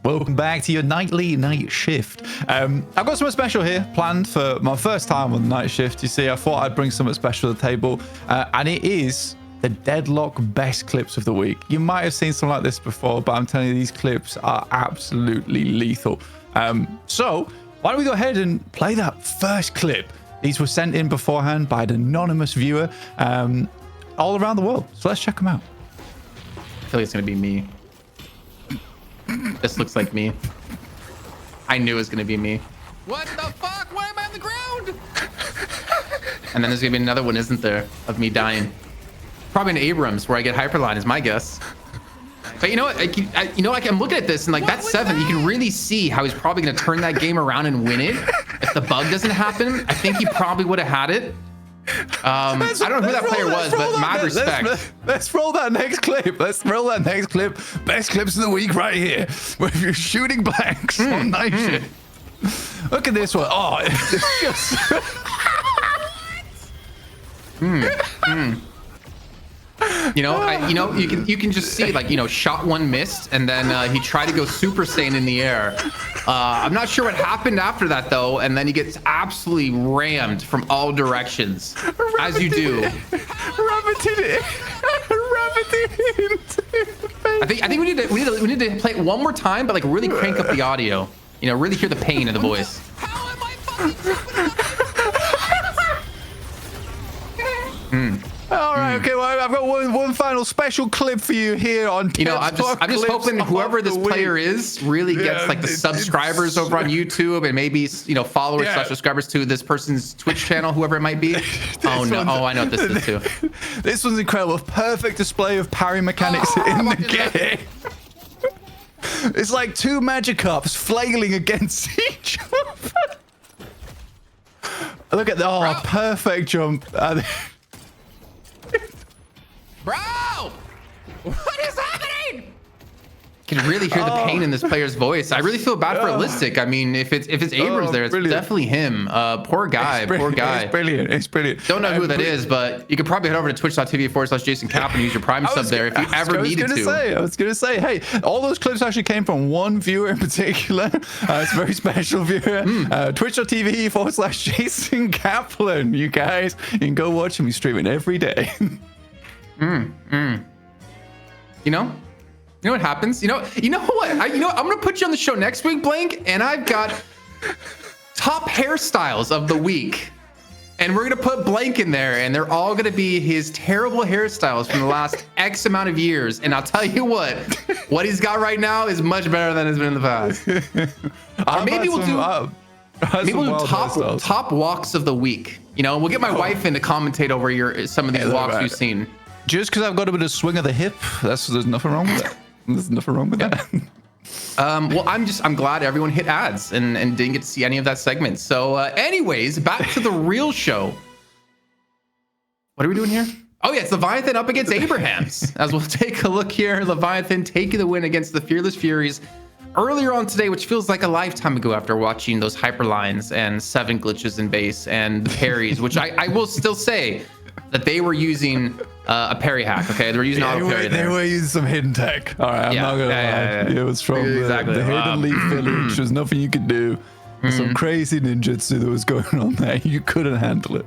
Welcome back to your nightly night shift. I've got something special here planned for my first time on the night shift. You see, I thought I'd bring something special to the table, and it is the Deadlock best clips of the week. You might have seen something like this before, but I'm telling you, these clips are absolutely lethal. So why don't we go ahead and play that first clip? These were sent in beforehand by an anonymous viewer all around the world. So let's check them out. I feel like it's going to be me. This looks like me. I knew it was going to be me. What the fuck? Why am I on the ground? And then there's going to be another one, isn't there? Of me dying. Probably in Abrams, where I get hyperline, is my guess. But you know what? I'm looking at this and like that's 7. You can really see how he's probably going to turn that game around and win it. If the bug doesn't happen, I think he probably would have had it. I don't know who that player was, but mad respect. Let's roll that next clip. Let's roll that next clip. Best clips of the week right here. Where you're shooting blanks on night shift. Look at this one. Oh, it's just... You can just see, like, shot one missed, and then he tried to go Super Saiyan in the air. I'm not sure what happened after that though, and then he gets absolutely rammed from all directions, as you do. Rabbited I think we need to play it one more time, but like really crank up the audio. Really hear the pain in the voice. How am I fucking All right, okay. Well, I've got one final special clip for you here on. I'm just hoping whoever this player is really gets like the subscribers over on YouTube and maybe followers / subscribers to this person's Twitch channel, whoever it might be. Oh no! Oh, I know what this is too. This one's incredible. Perfect display of parry mechanics in the game. It's like 2 magic ups flailing against each other. Look at the perfect jump. Bro! What is happening? You can really hear the pain in this player's voice. I really feel bad for Holistic. I mean, if it's Abrams there, it's definitely him. Poor guy. Poor guy. It's brilliant. It's brilliant. Don't know who that is, but you could probably head over to twitch.tv/Jason Kaplan and use your Prime sub there if you ever needed to. I was going to say, hey, all those clips actually came from one viewer in particular. It's a very special viewer. Twitch.tv/Jason Kaplan. You guys, you can go watch him. He's streaming every day. You know what happens? You know what? I'm gonna put you on the show next week, Blank, and I've got top hairstyles of the week, and we're gonna put Blank in there, and they're all gonna be his terrible hairstyles from the last X amount of years. And I'll tell you what he's got right now is much better than it's been in the past. Or maybe we'll do top walks of the week. We'll get my wife in to commentate over some of these walks you've seen. Just because I've got a bit of swing of the hip, there's nothing wrong with that. There's nothing wrong with that. Well, I'm glad everyone hit ads and didn't get to see any of that segment. So anyways, back to the real show. What are we doing here? Oh yeah, it's Leviathan up against Abrahams. As we'll take a look here, Leviathan taking the win against the Fearless Furies earlier on today, which feels like a lifetime ago after watching those hyperlines and 7 glitches in base and parries, which I will still say that they were using a parry hack. Okay, they were using auto parry. They were using some hidden tech. All right, I'm not gonna lie. It was from the hidden leaf village. There's nothing you could do. There's some crazy ninjutsu that was going on there. You couldn't handle it.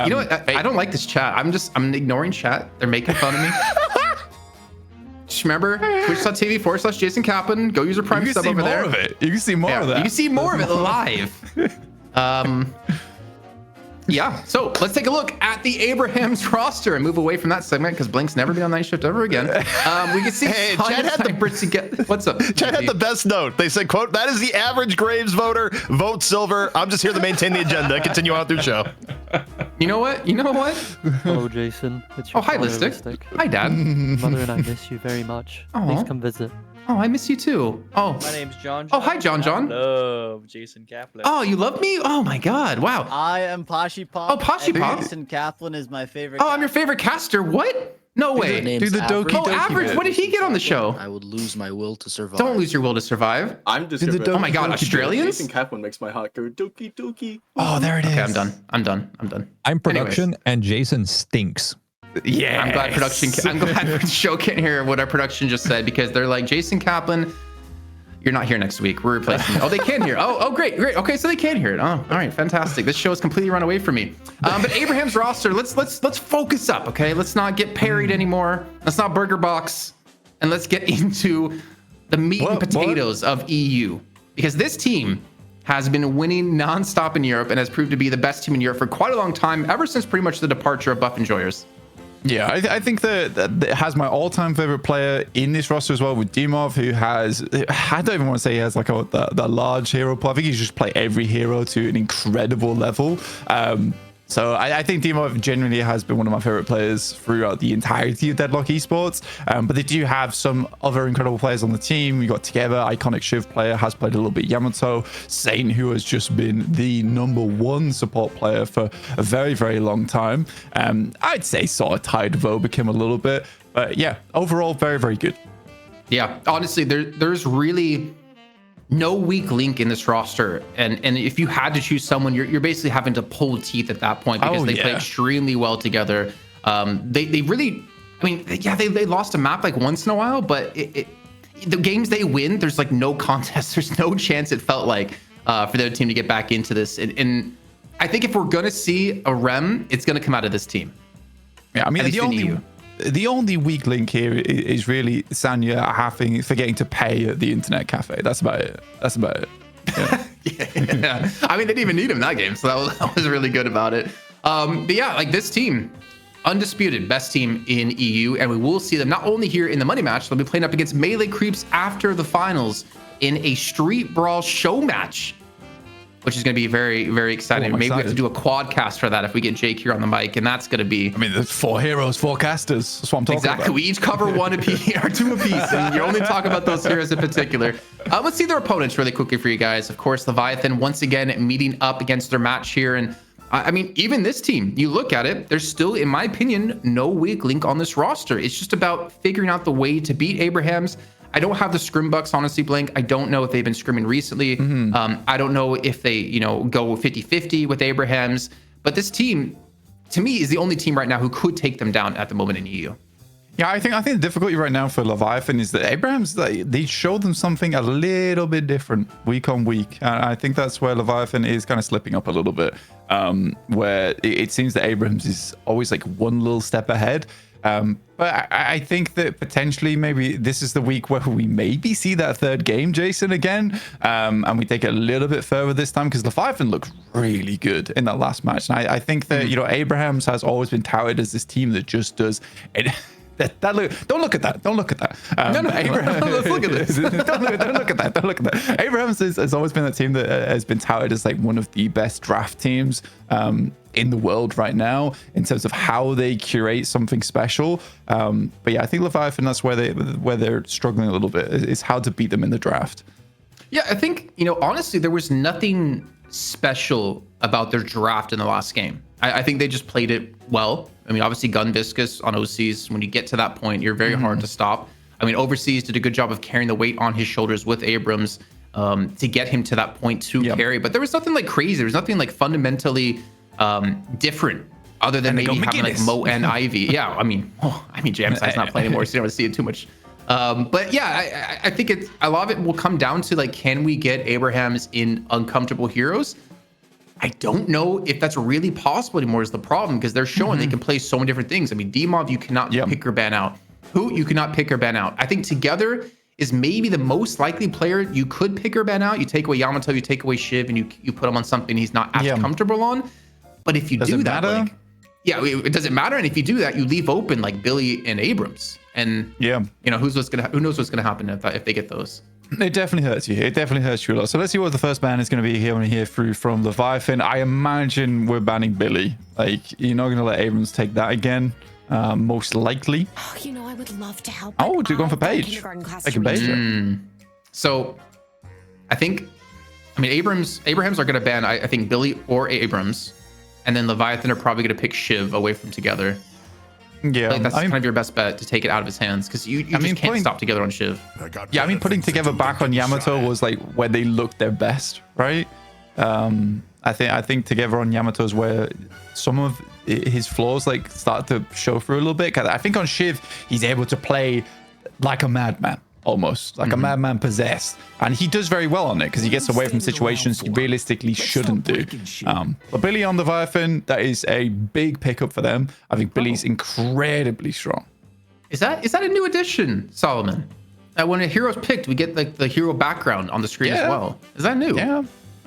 You know what? I don't like this chat. I'm ignoring chat. They're making fun of me. Just remember, twitch.tv/Jason Kaplan. Go use your Prime sub over there. You can see more of that. You can see more of it live. Yeah, so let's take a look at the Abrahams roster and move away from that segment because Blink's never been on night shift ever again. We can see Chad had what's up? Chad had the best note. They said, quote, "That is the average Graves voter. Vote silver. I'm just here to maintain the agenda. Continue on through the show." You know what? Hello, Jason. It's your hi, Listic. Hi, Dad. Mother and I miss you very much. Please come visit. Oh, I miss you too. Oh, my name's John. Oh, hi, John. I love Jason Kaplan. Oh, you love me? Oh my God! Wow. I am Pashy Pop. Oh, Pashy Pop. Jason Kaplan is my favorite. Oh, I'm your favorite caster. What? No way. Do the Doki. Oh, Average. What did he get on the show? I would lose my will to survive. Don't lose your will to survive. I'm just. Oh my God, Australians? Jason Kaplan makes my heart go Doki Doki. Oh, there it is. Okay, I'm done. I'm production, and Jason stinks. Yeah. I'm glad the show can't hear what our production just said because they're like, Jason Kaplan You're not here next week. We're replacing you. Oh, they can hear. Oh, great. Okay, so they can hear it. Oh, all right, fantastic. This show has completely run away from me. But Abraham's roster, let's focus up, okay? Let's not get parried anymore. Let's not burger box, and let's get into the meat and potatoes of EU, because this team has been winning nonstop in Europe and has proved to be the best team in Europe for quite a long time, ever since pretty much the departure of Buff Enjoyers. Yeah, I think that it has my all-time favorite player in this roster as well, with Dimov, who has, I don't even want to say he has like the large hero pool. I think he's just play every hero to an incredible level. So I think Dimov genuinely has been one of my favorite players throughout the entirety of Deadlock Esports. But they do have some other incredible players on the team. We got Together, iconic Shiv player, has played a little bit Yamato. Saint, who has just been the #1 support player for a very, very long time. I'd say sort of tied with Obicim a little bit. But yeah, overall, very, very good. Yeah, honestly, there's really no weak link in this roster, and if you had to choose someone, you're basically having to pull teeth at that point, because they play extremely well together. They really, I mean, yeah, they lost a map like once in a while, but the games they win, there's like no contest, there's no chance, it felt like, for their team to get back into this. And I think if we're gonna see a rem, it's gonna come out of this team. Yeah, I mean, the only weak link here is really Sanya forgetting to pay at the internet cafe. That's about it. Yeah. Yeah. I mean, they didn't even need him in that game, so that was really good about it. But yeah, like this team, undisputed best team in EU, and we will see them not only here in the money match, they'll be playing up against Melee Creeps after the finals in a Street Brawl show match, which is going to be very, very exciting. Maybe we have to do a quad cast for that if we get Jake here on the mic, and that's going to be... I mean, there's 4 heroes, 4 casters. That's what I'm talking about. Exactly. We each cover 1 apiece, or 2 apiece, and you only talk about those heroes in particular. Let's see their opponents really quickly for you guys. Of course, Leviathan, once again, meeting up against their match here. And I mean, even this team, you look at it, there's still, in my opinion, no weak link on this roster. It's just about figuring out the way to beat Abraham's. I don't have the scrim bucks, honestly, Blink. I don't know if they've been scrimming recently. I don't know if they, go 50-50 with Abraham's. But this team, to me, is the only team right now who could take them down at the moment in EU. Yeah, I think the difficulty right now for Leviathan is that Abraham's, they showed them something a little bit different week on week. And I think that's where Leviathan is kind of slipping up a little bit, where it seems that Abraham's is always like one little step ahead. But I think that potentially maybe this is the week where we maybe see that third game, Jason, again, and we take it a little bit further this time, because Leviathan looked really good in that last match. And I think that, Abraham's has always been touted as this team that just does it. Don't look at that. Don't look at that. No, Abraham, let's look at this. Don't look at that. Don't look at that. Abraham's has always been a team that has been touted as like one of the best draft teams in the world right now in terms of how they curate something special. But yeah, I think Leviathan, that's where they're struggling a little bit, is how to beat them in the draft. Yeah, I think, honestly, there was nothing special about their draft in the last game. I think they just played it well. I mean, obviously, Gun Viscous on OCs, when you get to that point, you're very hard to stop. I mean, Overseas did a good job of carrying the weight on his shoulders with Abrams to get him to that point to carry. But there was nothing like crazy. There was nothing like fundamentally different other than maybe having like Mo and Ivy. Yeah, I mean, Jamside's not playing anymore, so you don't see it too much. But yeah, I think a lot of it will come down to like, can we get Abrahams in uncomfortable heroes? I don't know if that's really possible anymore is the problem, because they're showing they can play so many different things. I mean, Dimov, you cannot pick or ban out. Who you cannot pick or ban out. I think Together is maybe the most likely player you could pick or ban out. You take away Yamato, you take away Shiv, and you put him on something he's not as comfortable on. But if you do that, like, it doesn't matter. And if you do that, you leave open like Billy and Abrams. And who knows what's gonna happen if they get those. It definitely hurts you. It definitely hurts you a lot. So let's see what the first ban is going to be here when we hear through from Leviathan. I imagine we're banning Billy. Like, you're not going to let Abrams take that again, most likely. Oh, I would love to help. Oh, you're going for Paige. Like a Paige. So, I mean, Abrams are going to ban, I think, Billy or Abrams, and then Leviathan are probably going to pick Shiv away from Together. Yeah, that's kind of your best bet to take it out of his hands, because you just can't stop Together on Shiv. Yeah, I mean, putting Together back on Yamato was like where they looked their best, right? I think Together on Yamato is where some of his flaws like start to show through a little bit. 'Cause I think on Shiv he's able to play like a madman. almost like a madman possessed, and he does very well on it because he gets away from situations he realistically shouldn't do. But Billy on the Leviathan, that is a big pickup for them. I think Billy's incredibly strong. Is that a new addition, Solomon? That when a hero's picked, we get like the hero background on the screen as well. Is that new? Yeah.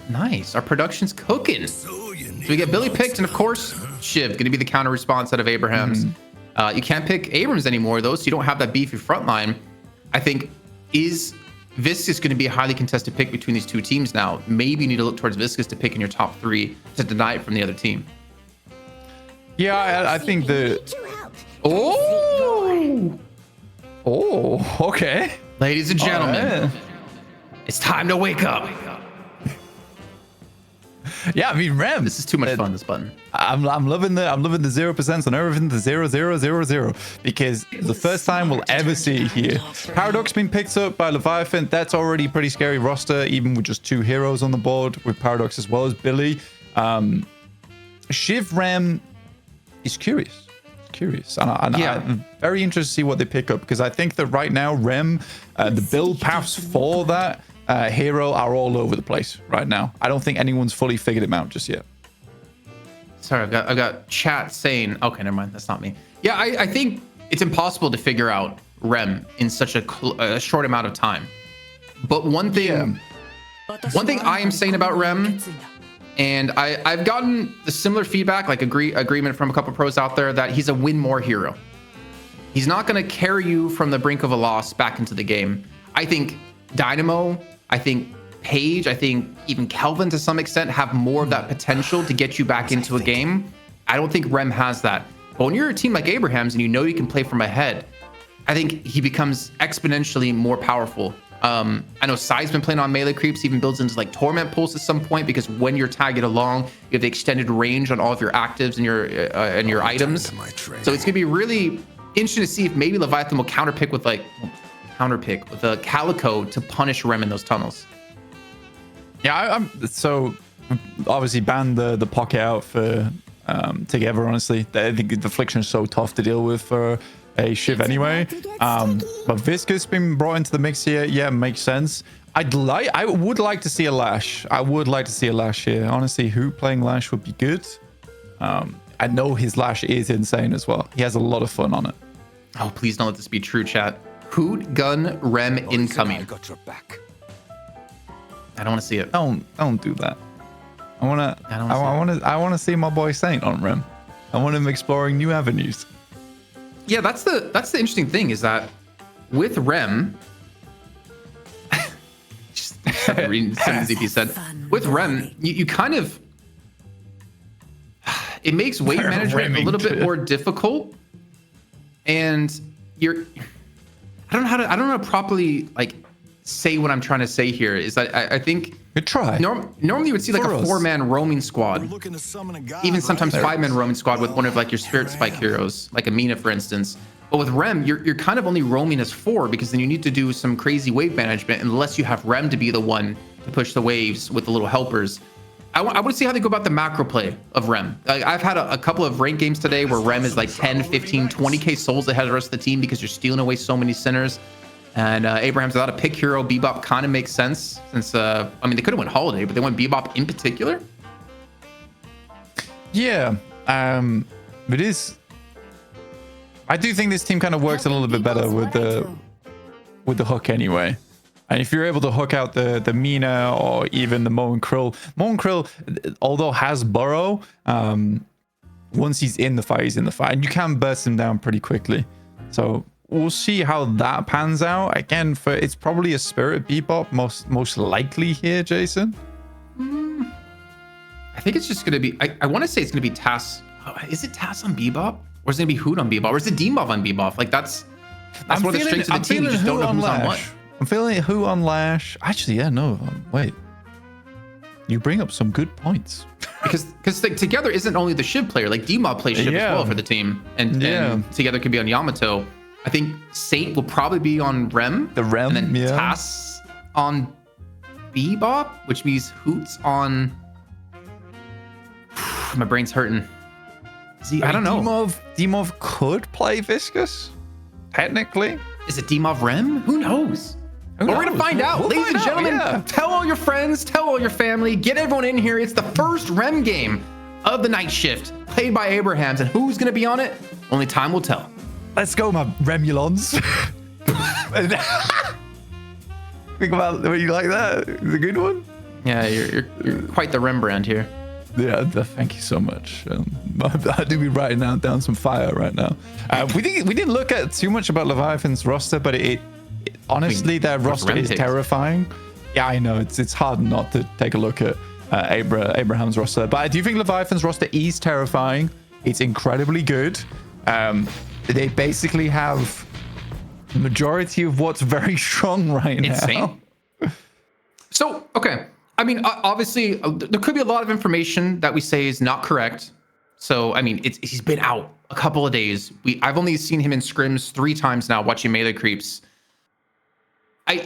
Nice. Our production's cooking. So we get Billy picked, and of course, Shiv going to be the counter response out of Abraham's. You can't pick Abrams anymore though, so you don't have that beefy front line. I think is Viscus going to be a highly contested pick between these two teams now. Maybe you need to look towards Viscus to pick in your top 3 to deny it from the other team. Yeah, I think the... Oh, okay. Ladies and gentlemen, it's time to wake up. Yeah, I mean, Rem. This is too much fun, this button. I'm loving the 0% on everything, the 0, because the first time we'll ever see here. Paradox being picked up by Leviathan, that's already a pretty scary roster, even with just 2 heroes on the board, with Paradox as well as Billy. Shiv Rem is curious. And I'm very interested to see what they pick up, because I think that right now Rem, the build paths for that hero are all over the place right now. I don't think anyone's fully figured him out just yet. Sorry, I've got chat saying, okay, never mind, that's not me. Yeah, I think it's impossible to figure out Rem in such a short amount of time. But one thing I am saying about Rem, and I've gotten the similar feedback, like agreement from a couple pros out there, that he's a win more hero. He's not going to carry you from the brink of a loss back into the game. I think Dynamo, I think Paige, I think even Kelvin to some extent have more of that potential to get you back into a game. I don't think Rem has that. But when you're a team like Abraham's and you know you can play from ahead, I think he becomes exponentially more powerful. I know Sai's been playing on melee creeps, even builds into like torment pulls at some point, because when you're tagging along, you have the extended range on all of your actives and your items. So it's gonna be really interesting to see if maybe Leviathan will counterpick with a Calico to punish Rem in those tunnels. Yeah, so obviously banned the pocket out for together. Honestly, I think the affliction is so tough to deal with for a Shiv anyway. But Viscus being brought into the mix here, yeah, makes sense. I would like to see a Lash. I would like to see a Lash here. Honestly, Hoot playing Lash would be good. I know his Lash is insane as well. He has a lot of fun on it. Oh, please don't let this be true, chat. Hoot gun Rem incoming. I don't want to see it. Don't do that. I want to see my boy Saint on Rem. I want him exploring new avenues. Yeah, that's the interesting thing, is that with Rem, just reading some ZP said, with Rem, you kind of, it makes wave management a little bit more difficult, and I don't know how to properly like say what I'm trying to say here. Is that I think good try. Normally you would see like a 4-man roaming squad, even sometimes 5-man roaming squad with one of like your spirit spike heroes, like Amina for instance. But with Rem, you're kind of only roaming as 4, because then you need to do some crazy wave management unless you have Rem to be the one to push the waves with the little helpers. I want to see how they go about the macro play of Rem. I've had a couple of ranked games today where Rem is like 10, 15, 20k souls ahead of the rest of the team because you're stealing away so many centers. And Abraham's without a pick hero. Bebop kind of makes sense since, they could have went Holiday, but they went Bebop in particular. Yeah, it is. I do think this team kind of works a little bit better with the hook anyway. And if you're able to hook out the Mina or even the Moen Krill, although has Burrow, once he's in the fight, he's in the fight. And you can burst him down pretty quickly. So we'll see how that pans out. Again, it's probably a Spirit Bebop most likely here, Jason. I think it's just going to be, I want to say it's going to be Tass. Is it Tass on Bebop? Or is it going to be Hoot on Bebop? Or is it Demob on Bebop? Like that's one of the strengths of the team. You just don't know who's on what. I'm feeling Hoot on Lash. Actually, yeah, no, wait. You bring up some good points. Because together isn't only the Shiv player. Like Demob plays Shiv as well for the team. And together can be on Yamato. I think Saint will probably be on Rem. The Rem, and then Tass on Bebop, which means Hoot's on... My brain's hurting. I don't know. Demov could play Viscus, technically. Is it Demov Rem? Who knows? But we're gonna find out. We'll Ladies find and out, gentlemen, yeah. tell all your friends, tell all your family, get everyone in here. It's the first Rem game of the night shift, played by Abrahams, and who's gonna be on it? Only time will tell. Let's go, my Remulons. Think about what you like that. It's a good one. Yeah, you're quite the Rembrandt here. Yeah, thank you so much. I do be writing down some fire right now. We didn't look at too much about Leviathan's roster, but it honestly, their roster Rem is picks? terrifying. Yeah, I know it's hard not to take a look at Abraham's roster, but I do think Leviathan's roster is terrifying. It's incredibly good. They basically have the majority of what's very strong right now. Insane. So, okay. I mean, obviously, there could be a lot of information that we say is not correct. So, I mean, he's been out a couple of days. I've only seen him in scrims 3 times now, watching melee creeps.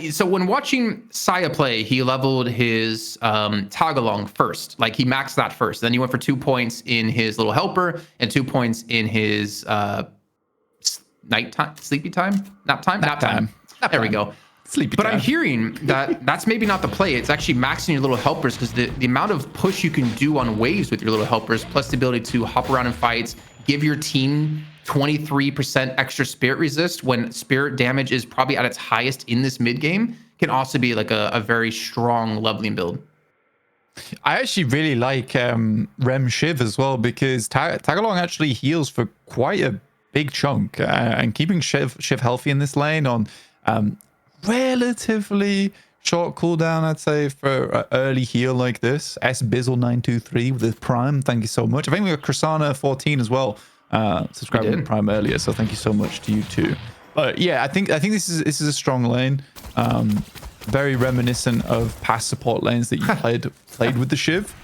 So when watching Saya play, he leveled his tag-along first. Like, he maxed that first. Then he went for 2 points in his little helper and 2 points in his nighttime, sleepy time, nap time. There we go. Sleepy But time. I'm hearing that that's maybe not the play. It's actually maxing your little helpers, because the amount of push you can do on waves with your little helpers, plus the ability to hop around in fights, give your team 23% extra spirit resist when spirit damage is probably at its highest in this mid game, can also be like a very strong leveling build. I actually really like Rem Shiv as well, because Tagalong actually heals for quite a big chunk, and keeping Shiv healthy in this lane on relatively short cooldown, I'd say, for an early heal like this. Bizzle923 with his Prime, thank you so much. I think we got Krasana14 as well, subscribing to Prime earlier, so thank you so much to you too. But yeah, I think this is a strong lane. Very reminiscent of past support lanes that you played with the Shiv.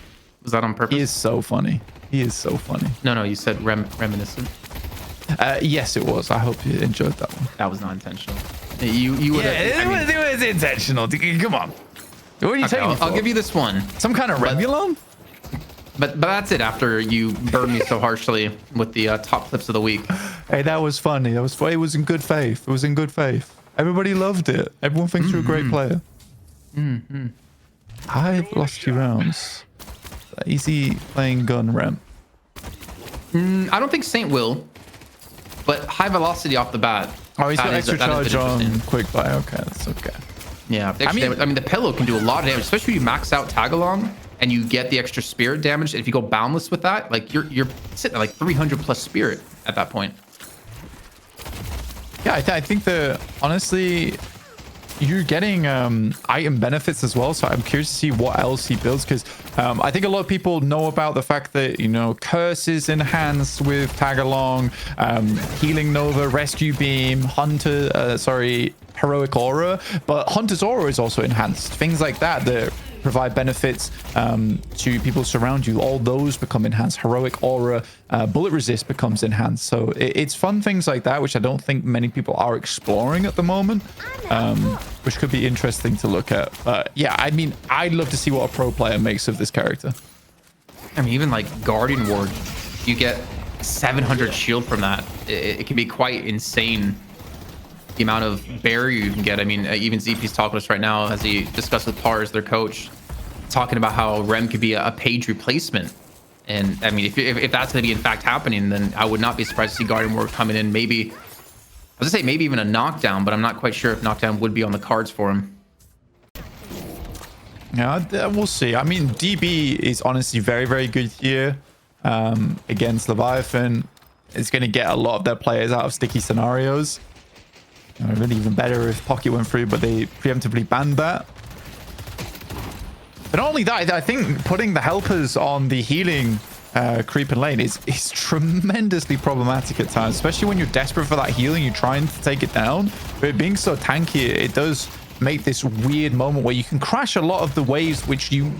Was that on purpose? He is so funny. He is so funny. No, you said reminiscent. Yes, it was. I hope you enjoyed that one. That was not intentional. You would have. It was intentional. Come on. What are you taking? I'll give you this one. Some kind of Remulon? But that's it. After you burned me so harshly with the top clips of the week. Hey, that was funny. It was in good faith. It was in good faith. Everybody loved it. Everyone thinks you're a great player. High velocity rounds. Easy playing gun Rem. I don't think Saint will, but high velocity off the bat. Oh, he's got That is- extra that is a bit charge on interesting. quick buy. Okay, that's okay. Yeah, I mean, the pillow can do a lot of damage, especially if you max out tag along and you get the extra spirit damage. If you go boundless with that, like you're sitting at like 300 plus spirit at that point. Yeah, I think honestly, you're getting item benefits as well. So I'm curious to see what else he builds, because I think a lot of people know about the fact that, Curse is enhanced with tag along, Healing Nova, Rescue Beam, Heroic Aura, but Hunter's Aura is also enhanced. Things like that provide benefits to people surround you. All those become enhanced. Heroic Aura, Bullet Resist becomes enhanced. So it's fun things like that, which I don't think many people are exploring at the moment, which could be interesting to look at. Yeah, I mean, I'd love to see what a pro player makes of this character. I mean, even like Guardian Ward, you get 700 shield from that. It can be quite insane, the amount of barrier you can get. I mean, even ZP's talking to us right now as he discussed with Pars, their coach, talking about how Rem could be a page replacement. And I mean, if that's going to be in fact happening, then I would not be surprised to see Guardian Ward coming in. Maybe, I was gonna say maybe even a knockdown, but I'm not quite sure if knockdown would be on the cards for him. Yeah, we'll see. I mean, DB is honestly very, very good here against Leviathan. It's going to get a lot of their players out of sticky scenarios. Really even better if Pocket went through, but they preemptively banned that. But not only that, I think putting the helpers on the healing creep and lane is tremendously problematic at times, especially when you're desperate for that healing, you're trying to take it down. But it being so tanky, it does make this weird moment where you can crash a lot of the waves which you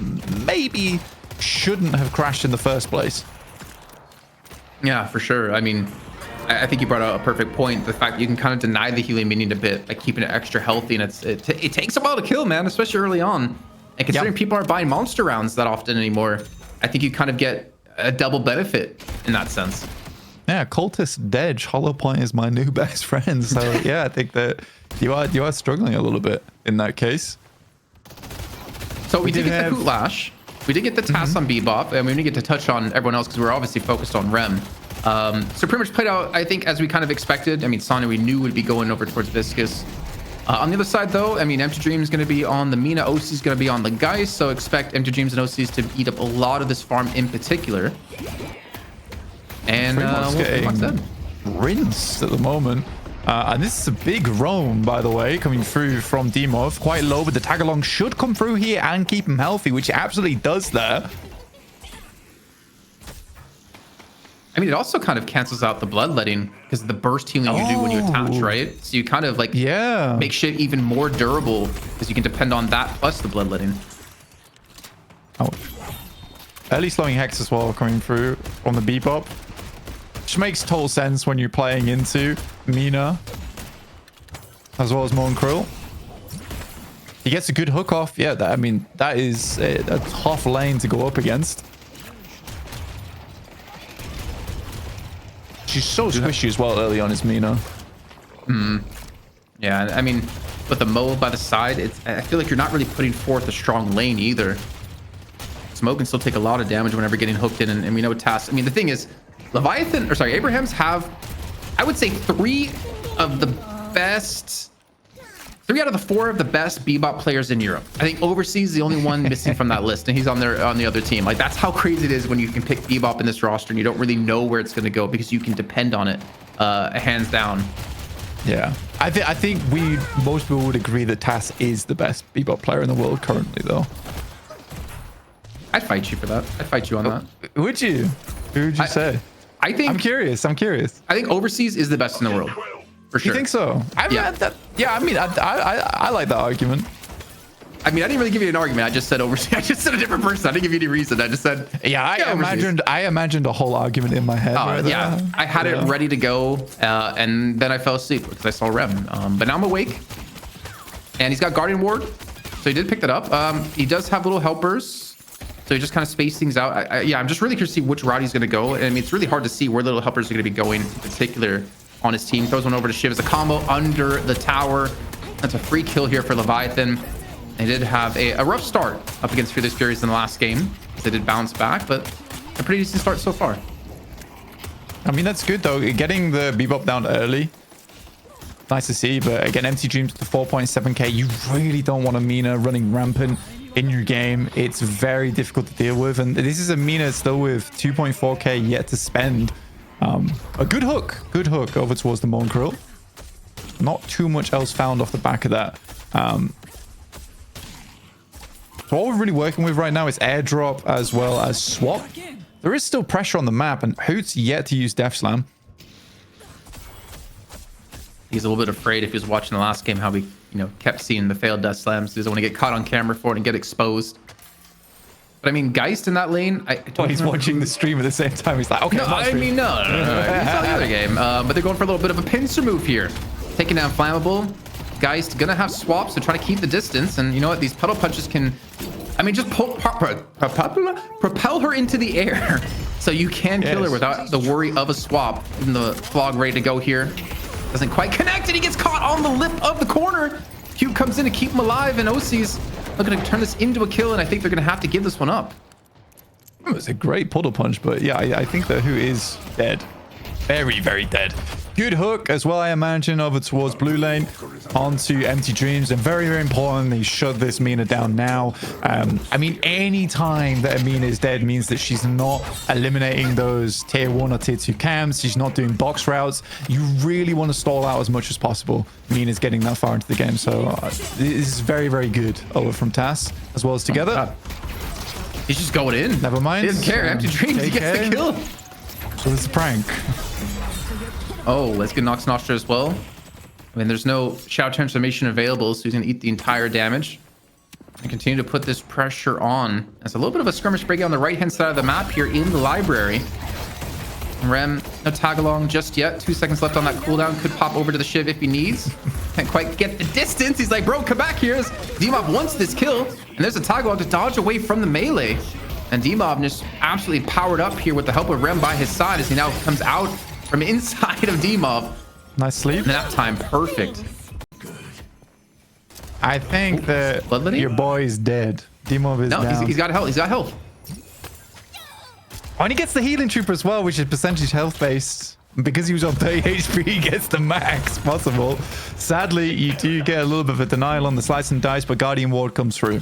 maybe shouldn't have crashed in the first place. Yeah, for sure. I mean, I think you brought out a perfect point. The fact that you can kind of deny the healing minion a bit by keeping it extra healthy, and it takes a while to kill, man, especially early on. And considering people aren't buying monster rounds that often anymore, I think you kind of get a double benefit in that sense. Yeah, cultist Dedge, Hollow Point is my new best friend. So yeah, I think that you are struggling a little bit in that case. So we did get the Hoot Lash. We did get the task on Bebop, and we didn't get to touch on everyone else because we were obviously focused on Rem. So pretty much played out, I think, as we kind of expected. I mean, Sonya we knew would be going over towards Viscous. On the other side, though, I mean, Empty Dream is going to be on the Mina, OC is going to be on the Geist, so expect Empty Dreams and OCs to eat up a lot of this farm in particular. And we'll see what's then. Rinsed at the moment. And this is a big roam, by the way, coming through from Demov. Quite low, but the tag-along should come through here and keep him healthy, which it absolutely does there. I mean, it also kind of cancels out the bloodletting because of the burst healing you do when you attach, right? So you kind of like make shit even more durable because you can depend on that plus the bloodletting. Ouch. Early slowing Hex as well coming through from the Bebop. Which makes total sense when you're playing into Mina as well as Krill. He gets a good hook off. Yeah, I mean, that is a tough lane to go up against. She's so squishy as well early on as Mina. Yeah, I mean, with the Mo by the side, I feel like you're not really putting forth a strong lane either. Smoke can still take a lot of damage whenever getting hooked in, and we know tasks. I mean, the thing is, Leviathan, or sorry, Abrahams have, I would say, 3 out of the 4 of the best Bebop players in Europe. I think Overseas is the only one missing from that list, and he's on the other team. Like, that's how crazy it is when you can pick Bebop in this roster and you don't really know where it's going to go because you can depend on it, hands down. Yeah, I think most people would agree that Tass is the best Bebop player in the world currently, though. I'd fight you for that. I'd fight you on that. Would you? Who would you say? I think I'm curious. I think Overseas is the best in the world, for sure. You think so? I mean, I like that argument. I mean, I didn't really give you an argument. I just said Overseas. I just said a different person. I didn't give you any reason. I just said I imagined a whole argument in my head. I had it ready to go, and then I fell asleep because I saw Rem. But now I'm awake, and he's got Guardian Ward, so he did pick that up. He does have little helpers. So he just kind of space things out. I'm just really curious to see which route he's going to go. And I mean, it's really hard to see where little helpers are going to be going in particular on his team. Throws one over to Shiv as a combo under the tower. That's a free kill here for Leviathan. They did have a rough start up against Fearless Furies in the last game. They did bounce back, but a pretty decent start so far. I mean, that's good, though. Getting the Bebop down early. Nice to see. But again, Empty Dreams to 4.7k. You really don't want a Mina running rampant in your game. It's very difficult to deal with, and this is a Mina still with 2.4k yet to spend. A good hook over towards the Krill. Not too much else found off the back of that. So what we're really working with right now is airdrop as well as swap. There is still pressure on the map, and Hoot's yet to use Death Slam. He's a little bit afraid if he was watching the last game how we kept seeing the failed Death Slams. He doesn't want to get caught on camera for it and get exposed. But I mean, Geist in that lane, he's watching the stream at the same time. He's like, okay, no. We saw the other game, but they're going for a little bit of a pincer move here, taking down Flammable. Geist gonna have swaps to try to keep the distance, and you know what? These puddle punches can, I mean, just propel her into the air, so you can kill her without the worry of a swap. Even the Flog ready to go here. Doesn't quite connect, and he gets caught on the lip of the corner. Cube comes in to keep him alive, and OC's looking to turn this into a kill, and I think they're going to have to give this one up. It was a great puddle punch, but yeah, I think that Who is dead. Very, very dead. Good hook as well, I imagine, over towards blue lane onto Empty Dreams, and very, very important they shut this Mina down now. I mean, any time that a Mina is dead means that she's not eliminating those tier 1 or tier 2 camps. She's not doing box routes. You really want to stall out as much as possible. Mina's getting that far into the game, so this is very, very good over from Tass as well as together. He's just going in. Never mind. He doesn't care. Empty Dreams, he gets the kill. So it's a prank. Oh, let's get Nox Nostra as well. I mean, there's no Shadow Transformation available, so he's going to eat the entire damage. And continue to put this pressure on. There's a little bit of a skirmish breaking on the right-hand side of the map here in the library. Rem, no tag along just yet. 2 seconds left on that cooldown. Could pop over to the Shiv if he needs. Can't quite get the distance. He's like, bro, come back here. D-Mob wants this kill. And there's a tag along to dodge away from the melee. And D-Mob just absolutely powered up here with the help of Rem by his side as he now comes out from inside of D-Mob. Nice sleep. Nap time, perfect. I think that Bloodletting? your boy is dead. D-Mob is No, down. he's got health. He's got health. Oh, and he gets the healing trooper as well, which is percentage health based. Because he was on 30 HP, he gets the max possible. Sadly, you do get a little bit of a denial on the slice and dice, but Guardian Ward comes through.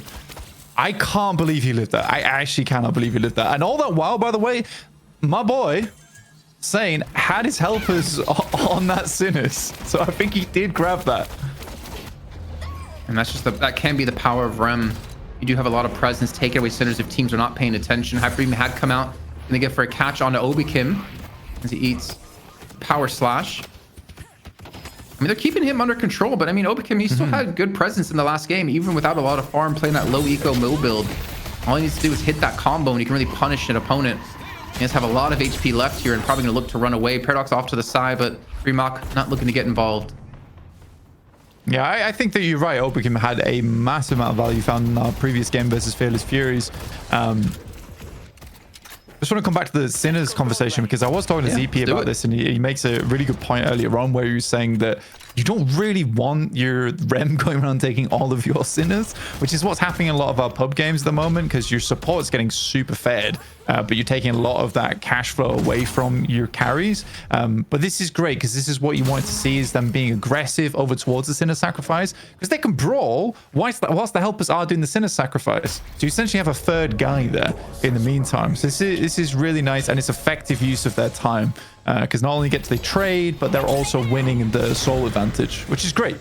I can't believe he lived that. I actually cannot believe he lived that. And all that while, by the way, my boy, Sane, had his helpers on that Sinus. So I think he did grab that. And that's just that can be the power of Rem. You do have a lot of presence. Take away Sinners if teams are not paying attention. Hyperbeam had come out, and they get for a catch onto Obi-Kim as he eats Power Slash. I mean, they're keeping him under control, but I mean, Obi-Kim, he still had good presence in the last game, even without a lot of farm, playing that low eco mill build. All he needs to do is hit that combo, and he can really punish an opponent. He has have a lot of HP left here, and probably going to look to run away. Paradox off to the side, but Remok not looking to get involved. Yeah, I think that you're right. Obi-Kim had a massive amount of value found in our previous game versus Fearless Furies. Just want to come back to the Sinners conversation because I was talking to ZP about this, and he makes a really good point earlier on where he was saying that you don't really want your Rem going around taking all of your Sinners, which is what's happening in a lot of our pub games at the moment because your support's getting super fed, but you're taking a lot of that cash flow away from your carries. But this is great because this is what you want to see, is them being aggressive over towards the Sinner sacrifice because they can brawl whilst the helpers are doing the Sinner sacrifice. So you essentially have a third guy there in the meantime. So this is really nice, and it's effective use of their time because not only get they trade, but they're also winning the soul advantage, which is great.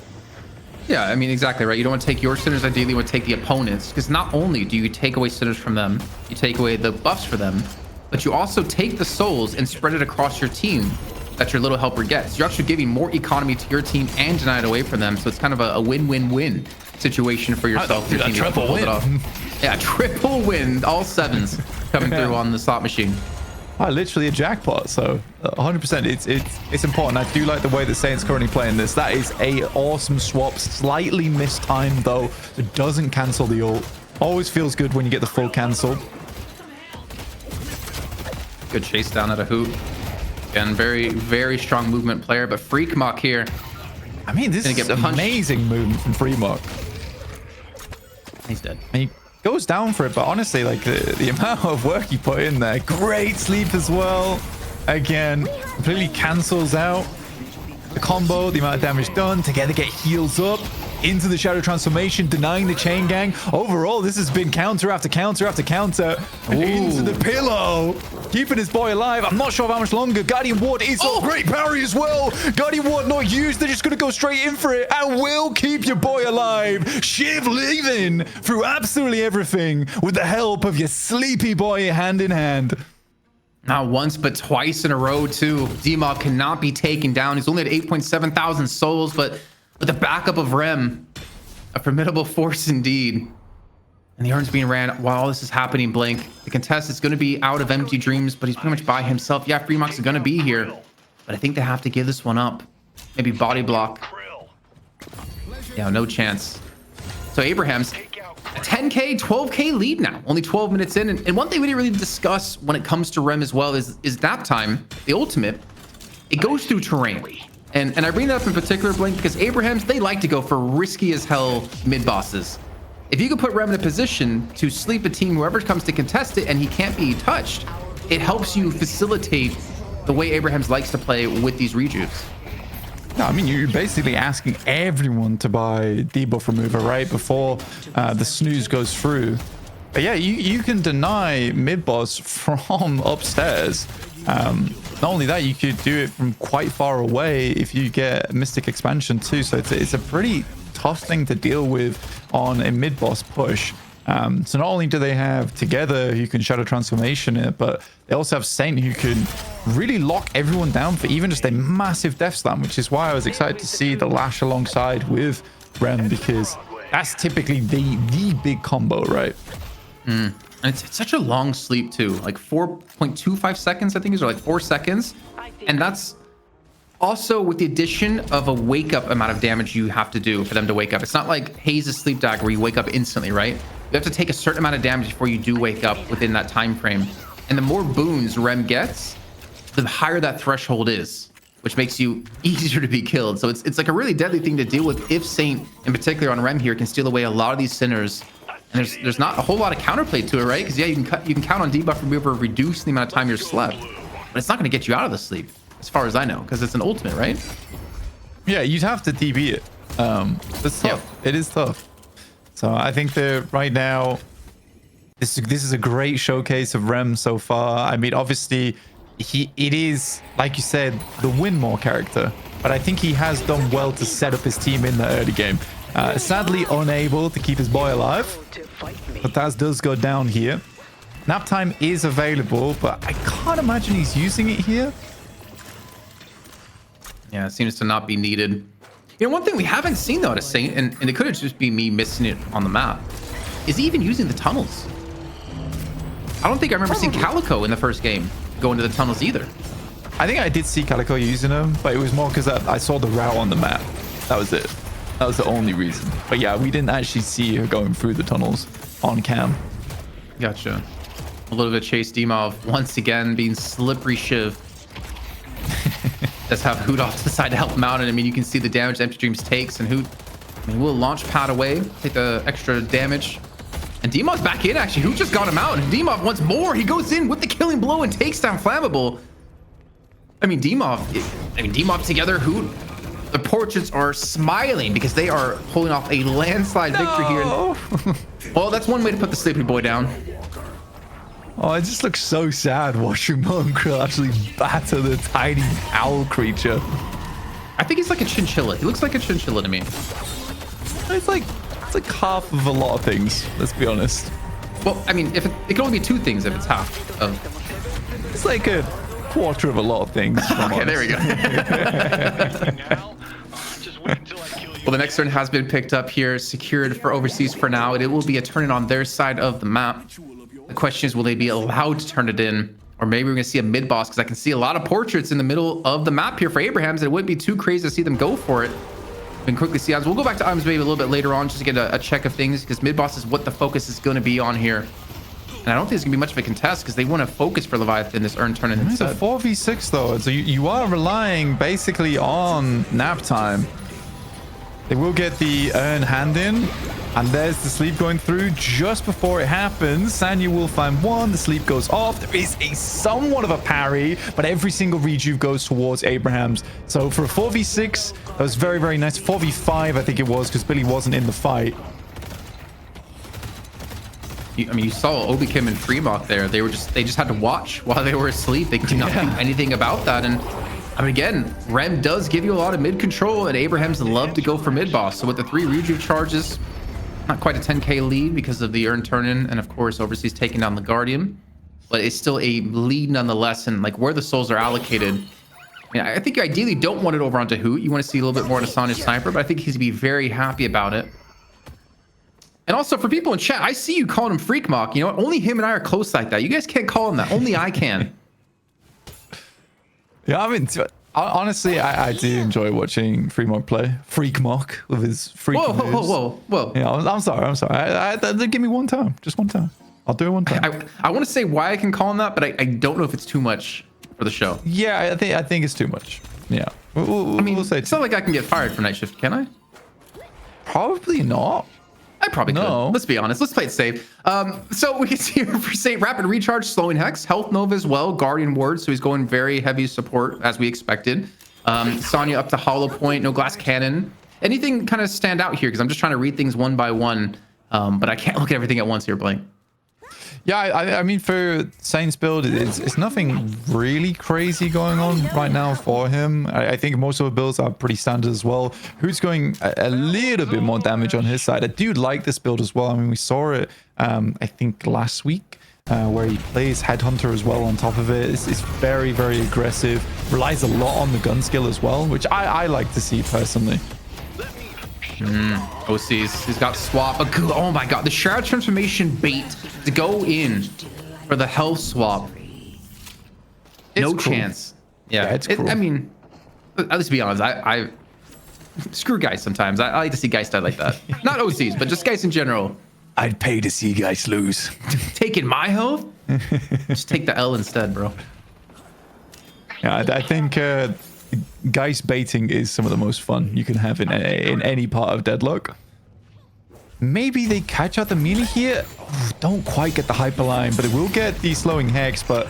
Yeah, I mean, exactly right. You don't want to take your Sinners, ideally you want to take the opponents, because not only do you take away Sinners from them, you take away the buffs for them, but you also take the souls and spread it across your team that your little helper gets. You're actually giving more economy to your team and deny it away from them, so it's kind of a win-win-win situation for yourself. Your team triple to pull win. it off. Yeah, triple win, all sevens coming through on the slot machine. Literally a jackpot. So 100%, it's important. I do like the way that Saint's currently playing this. That is a awesome swap, slightly mistimed though. It doesn't cancel the ult. Always feels good when you get the full cancel. Good chase down at a hoop. Again, very, very strong movement player, but Freak Mock here. I mean, this is amazing movement from Fremont. He's dead. And he goes down for it, but honestly, like the amount of work he put in there, great sleep as well. Again, completely cancels out the combo, the amount of damage done. Together get heals up into the shadow transformation, denying the chain gang. Overall, this has been counter after counter after counter. Into the pillow, keeping his boy alive. I'm not sure how much longer. Guardian Ward is great parry as well. Guardian Ward not used. They're just going to go straight in for it and will keep your boy alive. Shiv leaving through absolutely everything with the help of your sleepy boy hand in hand. Not once, but twice in a row, too. D-Mob cannot be taken down. He's only at 8.7 thousand souls, but with the backup of Rem, a formidable force indeed. And the Urn's being ran while all this is happening, Blink. The contest is going to be out of Empty Dreams, but he's pretty much by himself. Yeah, Freemox is going to be here, but I think they have to give this one up. Maybe body block. Yeah, no chance. So Abraham's a 10K, 12K lead now. Only 12 minutes in. And one thing we didn't really discuss when it comes to Rem as well is nap time, the ultimate. It goes through terrain. And I bring that up in particular, Blink, because Abrahams, they like to go for risky as hell mid bosses. If you could put Rem in a position to sleep a team, whoever comes to contest it, and he can't be touched, it helps you facilitate the way Abrahams likes to play with these rejuves. No, I mean, you're basically asking everyone to buy debuff remover right before the snooze goes through. But yeah, you can deny mid boss from upstairs. Not only that, you could do it from quite far away if you get Mystic Expansion too. So it's a pretty tough thing to deal with on a mid boss push. So not only do they have Together who can Shadow Transformation it, but they also have Saint who can really lock everyone down for even just a massive Death Slam, which is why I was excited to see the Lash alongside with Rem, because that's typically the big combo, right? And it's such a long sleep too, like 4.25 seconds, I think is, or like 4 seconds. And that's also with the addition of a wake up amount of damage you have to do for them to wake up. It's not like Haze's sleep dagger where you wake up instantly, right? You have to take a certain amount of damage before you do wake up within that time frame. And the more boons Rem gets, the higher that threshold is, which makes you easier to be killed. So it's like a really deadly thing to deal with if Saint, in particular on Rem here, can steal away a lot of these sinners. And there's not a whole lot of counterplay to it, right? Because yeah, you can count on debuff remover, reduce the amount of time you're slept, but it's not going to get you out of the sleep, as far as I know, because it's an ultimate, right? Yeah, you'd have to DB it. It's tough. Yeah. It is tough. So I think that right now, this is a great showcase of Rem so far. I mean, obviously, it is, like you said, the win more character, but I think he has done well to set up his team in the early game. Sadly, unable to keep his boy alive, but that does go down here. Nap time is available, but I can't imagine he's using it here. Yeah, it seems to not be needed. You know, one thing we haven't seen though, to Saint, and it could have just been me missing it on the map, is he even using the tunnels? I don't think I remember seeing Calico in the first game go into the tunnels either. I think I did see Calico using them, but it was more because I saw the route on the map. That was it. That was the only reason. But yeah, we didn't actually see her going through the tunnels on cam. Gotcha. A little bit of Chase Demov once again being slippery shiv. Let's have Hoot off to the side to help him out. And I mean, you can see the damage Empty Dreams takes, and Hoot, I mean, will launch pad away, take the extra damage. And Demov's back in, actually. Hoot just got him out. And Demov wants more. He goes in with the killing blow and takes down Flammable. I mean, Demov together, Hoot. The portraits are smiling because they are pulling off a landslide victory here. Well, that's one way to put the sleepy boy down. Oh, it just looks so sad watching Mongrel actually batter the tiny owl creature. I think he's like a chinchilla. He looks like a chinchilla to me. It's like half of a lot of things, let's be honest. Well, I mean, if it can only be two things if it's half of. It's like a quarter of a lot of things. Okay, there we go. Well, the next turn has been picked up here, secured for overseas for now. It will be a turn in on their side of the map. The question is, will they be allowed to turn it in? Or maybe we're going to see a mid-boss, because I can see a lot of portraits in the middle of the map here for Abrahams, and it wouldn't be too crazy to see them go for it. We can quickly see odds. We'll go back to items maybe a little bit later on just to get a check of things, because mid-boss is what the focus is going to be on here. And I don't think it's going to be much of a contest, because they want to focus for Leviathan in this earn turn It's a instead. 4v6 though, so you are relying basically on nap time. They will get the earn hand in, and there's the sleep going through just before it happens. Sanya will find one, the sleep goes off. There is a somewhat of a parry, but every single rejuve goes towards Abrahams. So for a 4v6, that was very, very nice. 4v5, I think it was, because Billy wasn't in the fight. I mean, you saw Obi Kim and Fremont there. They just had to watch while they were asleep. They could not do anything about that. And I mean, again, Rem does give you a lot of mid control, and Abrahams love to go for mid boss. So with the 3 rejuve charges, not quite a 10k lead because of the earn turn in, and of course overseas taking down the Guardian, but it's still a lead nonetheless. And like where the souls are allocated, I mean, I think you ideally don't want it over onto Hoot. You want to see a little bit more on Assange Sniper, but I think he's gonna be very happy about it. And also for people in chat, I see you calling him Freak Mock. You know what? Only him and I are close like that. You guys can't call him that. Only I can. Yeah, I mean, honestly, I do enjoy watching Fremont play. Freak Mock with his freak moves. Whoa. Yeah, I'm sorry. Give me one time. Just one time. I'll do it one time. I want to say why I can call him that, but I don't know if it's too much for the show. Yeah, I think it's too much. Yeah. I mean, we'll say it's not like I can get fired for night shift, can I? probably not. I probably No. could. Let's be honest. Let's play it safe. So we can see here for Saint, rapid recharge, slowing Hex, health Nova as well, Guardian Ward. So he's going very heavy support as we expected. Sonya up to Hollow Point, no glass cannon. Anything kind of stand out here? Because I'm just trying to read things one by one, but I can't look at everything at once here, Blank. Yeah, I mean, for Saint's build, it's nothing really crazy going on right now for him. I think most of the builds are pretty standard as well. Who's going a little bit more damage on his side? I do like this build as well. I mean, we saw it, I think, last week, where he plays Headhunter as well on top of it. It's very, very aggressive. Relies a lot on the gun skill as well, which I like to see personally. OCs. He's got swap. Oh my god, the Shroud Transformation bait to go in for the health swap. No chance. Yeah, it's cruel. I mean, let's be honest. I screw guys sometimes. I like to see guys die like that. Not OCs, but just guys in general. I'd pay to see guys lose. Taking my health? Just take the L instead, bro. Yeah, I think Geist baiting is some of the most fun you can have in any part of Deadlock. Maybe they catch out the melee here. Ooh, don't quite get the hyperline, but it will get the slowing hex, but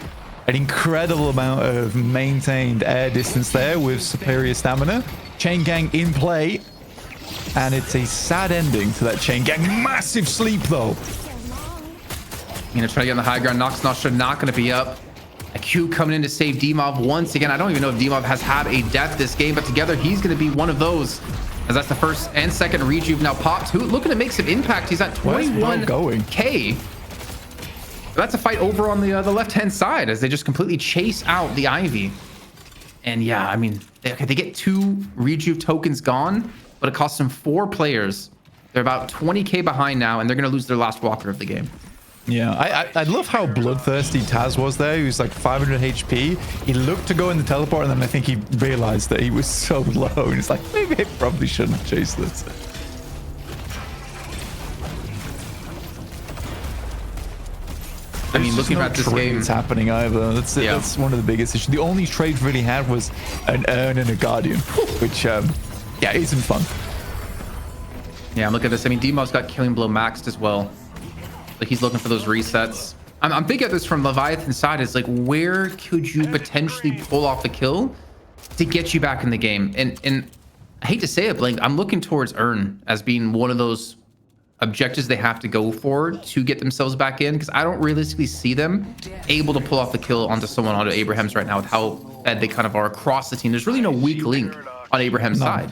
an incredible amount of maintained air distance there with superior stamina. Chain gang in play, and it's a sad ending to that chain gang. Massive sleep though. You know, trying to get on the high ground. Nox Nostra not going to be up. A Q coming in to save D-Mob once again. I don't even know if D-Mob has had a death this game, but together he's going to be one of those. As that's the first and second rejuve now popped. Who looking to make some impact. He's at 21k. That's a fight over on the left-hand side as they just completely chase out the Ivy. And yeah, I mean, they get 2 rejuve tokens gone, but it costs them 4 players. They're about 20k behind now, and they're going to lose their last walker of the game. Yeah, I love how bloodthirsty Taz was there. He was like 500 HP. He looked to go in the teleport, and then I think he realized that he was so low. And he's like, maybe I probably shouldn't chase this. I mean, looking at this game, it's happening either. That's one of the biggest issues. The only trade really had was an Urn and a Guardian, which, yeah, isn't fun. Yeah, look at this. I mean, D-Mob's got Killing Blow maxed as well. Like, he's looking for those resets. I'm thinking of this from Leviathan's side. Is like, where could you potentially pull off the kill to get you back in the game? And I hate to say it, Blink, I'm looking towards Urn as being one of those objectives they have to go for to get themselves back in, because I don't realistically see them able to pull off the kill onto someone onto Abraham's right now with how bad they kind of are across the team. There's really no weak link on Abraham's side.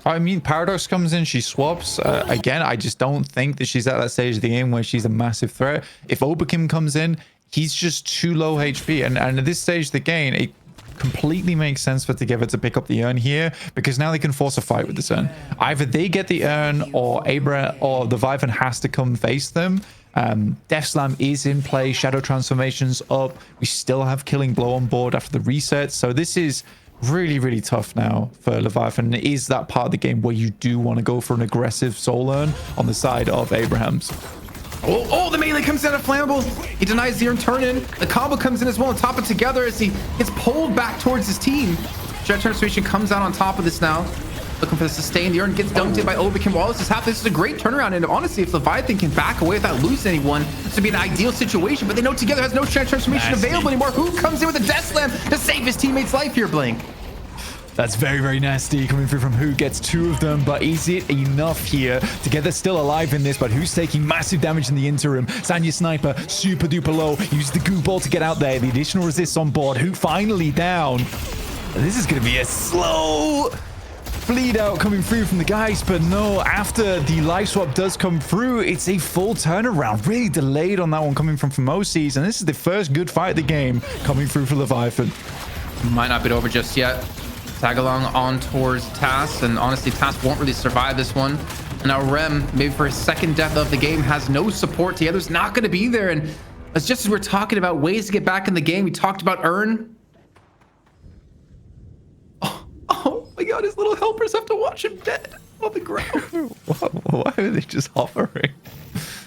I mean, Paradox comes in, she swaps. Again, I just don't think that she's at that stage of the game where she's a massive threat. If Oberkim comes in, he's just too low HP. And at this stage of the game, it completely makes sense for Together to pick up the Urn here, because now they can force a fight with this Urn. Either they get the Urn, or the Leviathan has to come face them. Death Slam is in play. Shadow Transformation's up. We still have Killing Blow on board after the reset. So this is really, really tough now for Leviathan. It is that part of the game where you do want to go for an aggressive soul Urn on the side of Abraham's. Oh, the melee comes out of Flammable. He denies the Urn turn in. The combo comes in as well on top of Together as he gets pulled back towards his team. Jet Transformation comes out on top of this now. Looking for the sustain. The Urn gets dunked in by Oberkim. Wallace is half. This is a great turnaround. And honestly, if Leviathan can back away without losing anyone, this would be an ideal situation. But they know Together has no Jet Transformation available anymore. Who comes in with a Death Slam to save his teammate's life here, Blink? That's very, very nasty coming through from Who. Gets 2 of them, but is it enough here? Together still alive in this, but Who's taking massive damage in the interim. Sanya Sniper, super duper low. Uses the goo ball to get out there. The additional resists on board. Who finally down. This is going to be a slow bleed out coming through from the guys, but no, after the life swap does come through, it's a full turnaround. Really delayed on that one coming from Famoses, and this is the first good fight of the game coming through for Leviathan. Might not be over just yet. Tag along on towards Tass, and honestly, Tass won't really survive this one. And now Rem, maybe for his second death of the game, has no support. The other's not going to be there. And as just as we're talking about ways to get back in the game, we talked about Urn. Oh my God, his little helpers have to watch him dead on the ground. Why are they just hovering?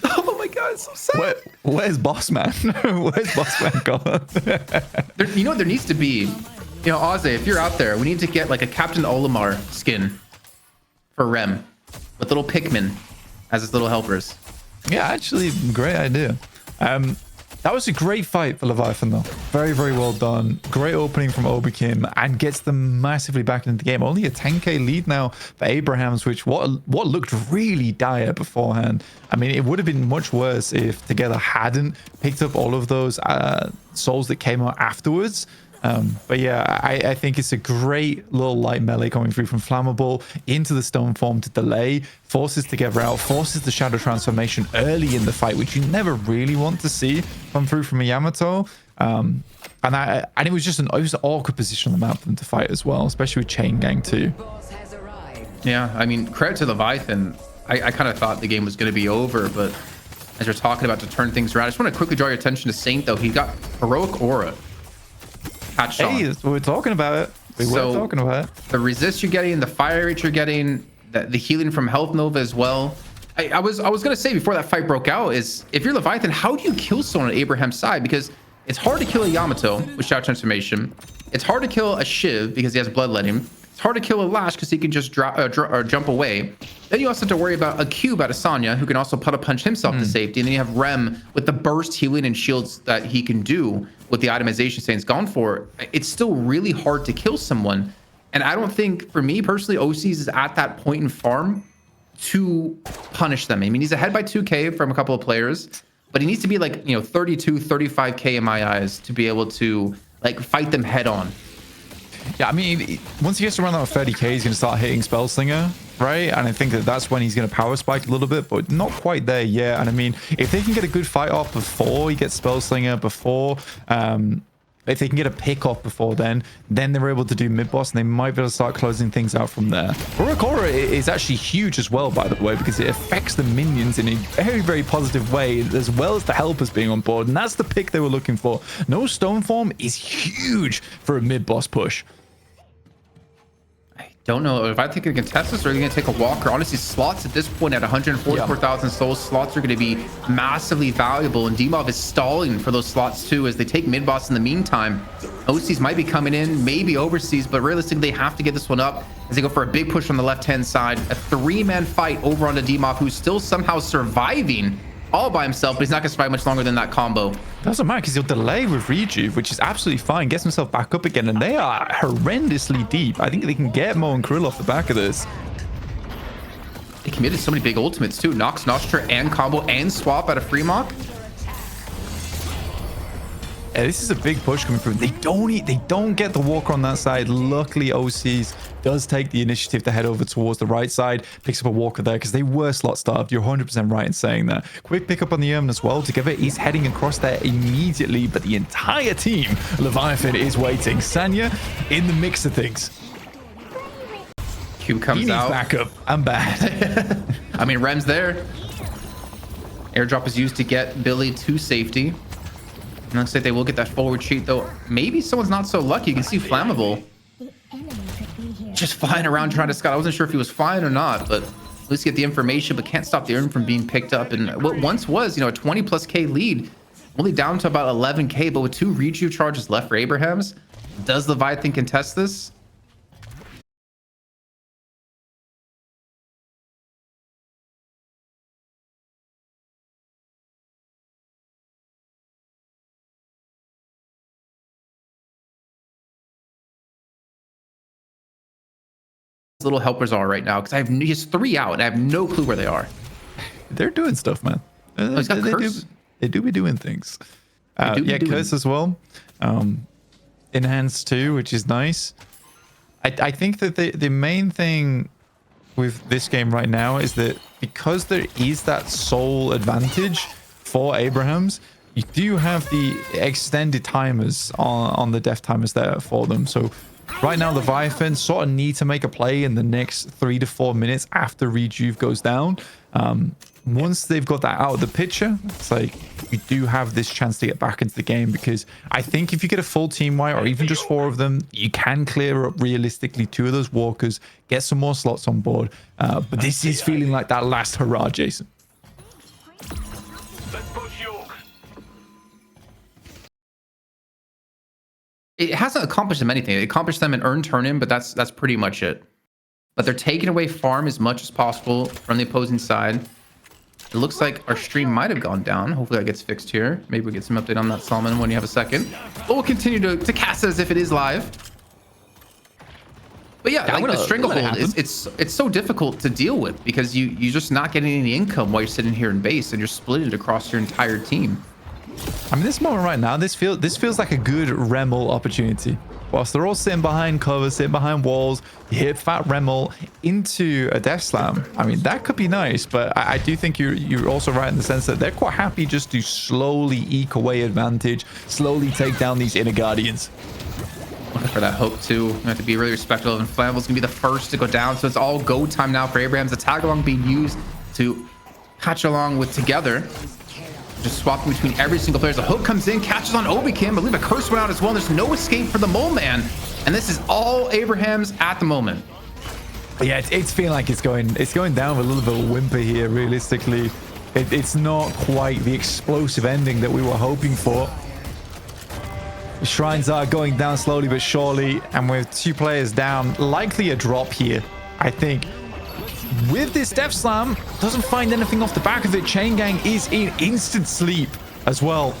Oh my God, it's so sad. Where's Boss Man? Where's Boss Man gone? You know what there needs to be? You know, Ozzy, if you're out there, we need to get like a Captain Olimar skin for Rem with little Pikmin as his little helpers. Yeah, actually, great idea. That was a great fight for Leviathan, though. Very, very well done. Great opening from Oberkim and gets them massively back into the game. Only a 10k lead now for Abraham's, which what looked really dire beforehand. I mean, it would have been much worse if Together hadn't picked up all of those souls that came out afterwards. But yeah, I think it's a great little light melee coming through from Flammable into the Stone Form to delay, forces Together out, forces the Shadow Transformation early in the fight, which you never really want to see come through from a Yamato. And it was just an awkward position on the map for them to fight as well, especially with Chain Gang too. Yeah, I mean, credit to Leviathan. I kind of thought the game was going to be over, but as you're talking about to turn things around, I just want to quickly draw your attention to Saint, though. He got Heroic Aura. Hey, we're talking about it. We were talking about it. The resist you're getting, the fire rate you're getting, the healing from Health Nova as well. I was gonna say before that fight broke out is, if you're Leviathan, how do you kill someone on Abraham's side? Because It's hard to kill a Yamato with Shout Transformation. It's hard to kill a Shiv because he has Bloodletting. It's hard to kill a Lash because he can just jump away. Then you also have to worry about a Cube out of Sonya, who can also Puddle Punch himself to safety. And then you have Rem with the burst healing and shields that he can do with the itemization Saint's gone for. It's still really hard to kill someone. And I don't think, for me personally, OCs is at that point in farm to punish them. I mean, he's ahead by 2K from a couple of players, but he needs to be like, 32, 35K in my eyes to be able to like fight them head on. Yeah, I mean, once he gets to run out of 30k, he's going to start hitting Spellslinger, right? And I think that's when he's going to power spike a little bit, but not quite there yet. And I mean, if they can get a good fight off before he gets Spellslinger, if they can get a pick off before then they're able to do mid-boss, and they might be able to start closing things out from there. Urakora is actually huge as well, by the way, because it affects the minions in a very, very positive way, as well as the helpers being on board, and that's the pick they were looking for. No stone form is huge for a mid-boss push. Don't know if I think they can test this, or are they going to take a walker. Honestly, slots at this point at 144,000 souls, slots are going to be massively valuable, and Demov is stalling for those slots too as they take mid boss in the meantime. OCs might be coming in, maybe overseas, but realistically they have to get this one up as they go for a big push on the left hand side. A 3-man fight over onto Demov, who's still somehow surviving all by himself, but he's not going to survive much longer than that combo. Doesn't matter because he'll delay with Rejuve, which is absolutely fine. Gets himself back up again, and they are horrendously deep. I think they can get Mo and Krill off the back of this. They committed so many big ultimates too. Nox, Nostra, and combo, and swap out of Fremok. Yeah, this is a big push coming through. They don't get the walker on that side. Luckily, OCs does take the initiative to head over towards the right side, picks up a walker there because they were slot starved. You're 100% right in saying that. Quick pick up on the Ermin as well. Together, he's heading across there immediately, but the entire team, Leviathan, is waiting. Sanya in the mix of things. Q comes He needs out. backup. I'm bad. I mean, Rem's there. Airdrop is used to get Billy to safety. And looks like they will get that full retreat, though. Maybe someone's not so lucky. You can see Flammable just flying around trying to scout. I wasn't sure if he was flying or not, but at least get the information, but can't stop the Urn from being picked up. And what once was, a 20 plus K lead, only down to about 11K, but with 2 rejuve charges left for Abrahams. Does Leviathan contest this? Little helpers are right now, because he has 3 out and I have no clue where they are. They're doing stuff, man. He's got Curse. They do be doing things. Curse as well. Enhance too, which is nice. I think that the main thing with this game right now is that because there is that soul advantage for Abrahams, you do have the extended timers on the death timers there for them. So right now, Leviathan sort of need to make a play in the next 3 to 4 minutes after Rejuve goes down. Once they've got that out of the picture, it's like you do have this chance to get back into the game, because I think if you get a full team wipe or even just 4 of them, you can clear up realistically 2 of those walkers, get some more slots on board. But this is feeling like that last hurrah, Jason. It hasn't accomplished them anything. It accomplished them an earn turn in, but that's pretty much it. But they're taking away farm as much as possible from the opposing side. It looks like our stream might have gone down. Hopefully that gets fixed here. Maybe we get some update on that, Salmon, when you have a second. But we'll continue to cast it as if it is live. But yeah, like the stranglehold it's so difficult to deal with, because you're just not getting any income while you're sitting here in base, and you're split it across your entire team. I mean, this moment right now, this feels like a good Remel opportunity. Whilst they're all sitting behind covers, sitting behind walls, you hit Fat Remel into a Death Slam. I mean, that could be nice, but I do think you're also right in the sense that they're quite happy just to slowly eke away advantage, slowly take down these Inner Guardians. Looking for that hook too. You have to be really respectful, and Flammable's gonna be the first to go down, so it's all go time now for Abrahams. The tag along being used to catch along with together. Just swapping between every single player. The hook comes in, catches on Obikim. I believe a curse went out as well. There's no escape for the Mole Man. And this is all Abrahams at the moment. Yeah, it's feeling like it's going down with a little bit of a whimper here, realistically. It's not quite the explosive ending that we were hoping for. The shrines are going down slowly but surely, and with 2 players down, likely a drop here, I think. With this Death Slam, doesn't find anything off the back of it. Chain Gang is in instant sleep as well.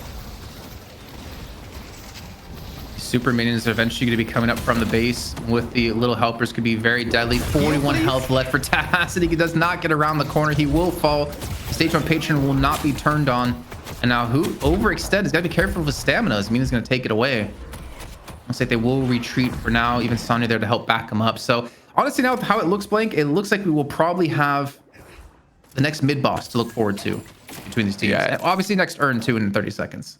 Super minions are eventually going to be coming up from the base with the little helpers. Could be very deadly. 41 health left for Taz, and he does not get around the corner. He will fall. The stage 1 patron will not be turned on. And now who overextend? He's got to be careful with his stamina. Mina's going to take it away. Looks like they will retreat for now. Even Sonya there to help back him up. So honestly, now with how it looks, Blank, it looks like we will probably have the next mid boss to look forward to between these teams. Yeah. Obviously, next Urn 2 in 30 seconds.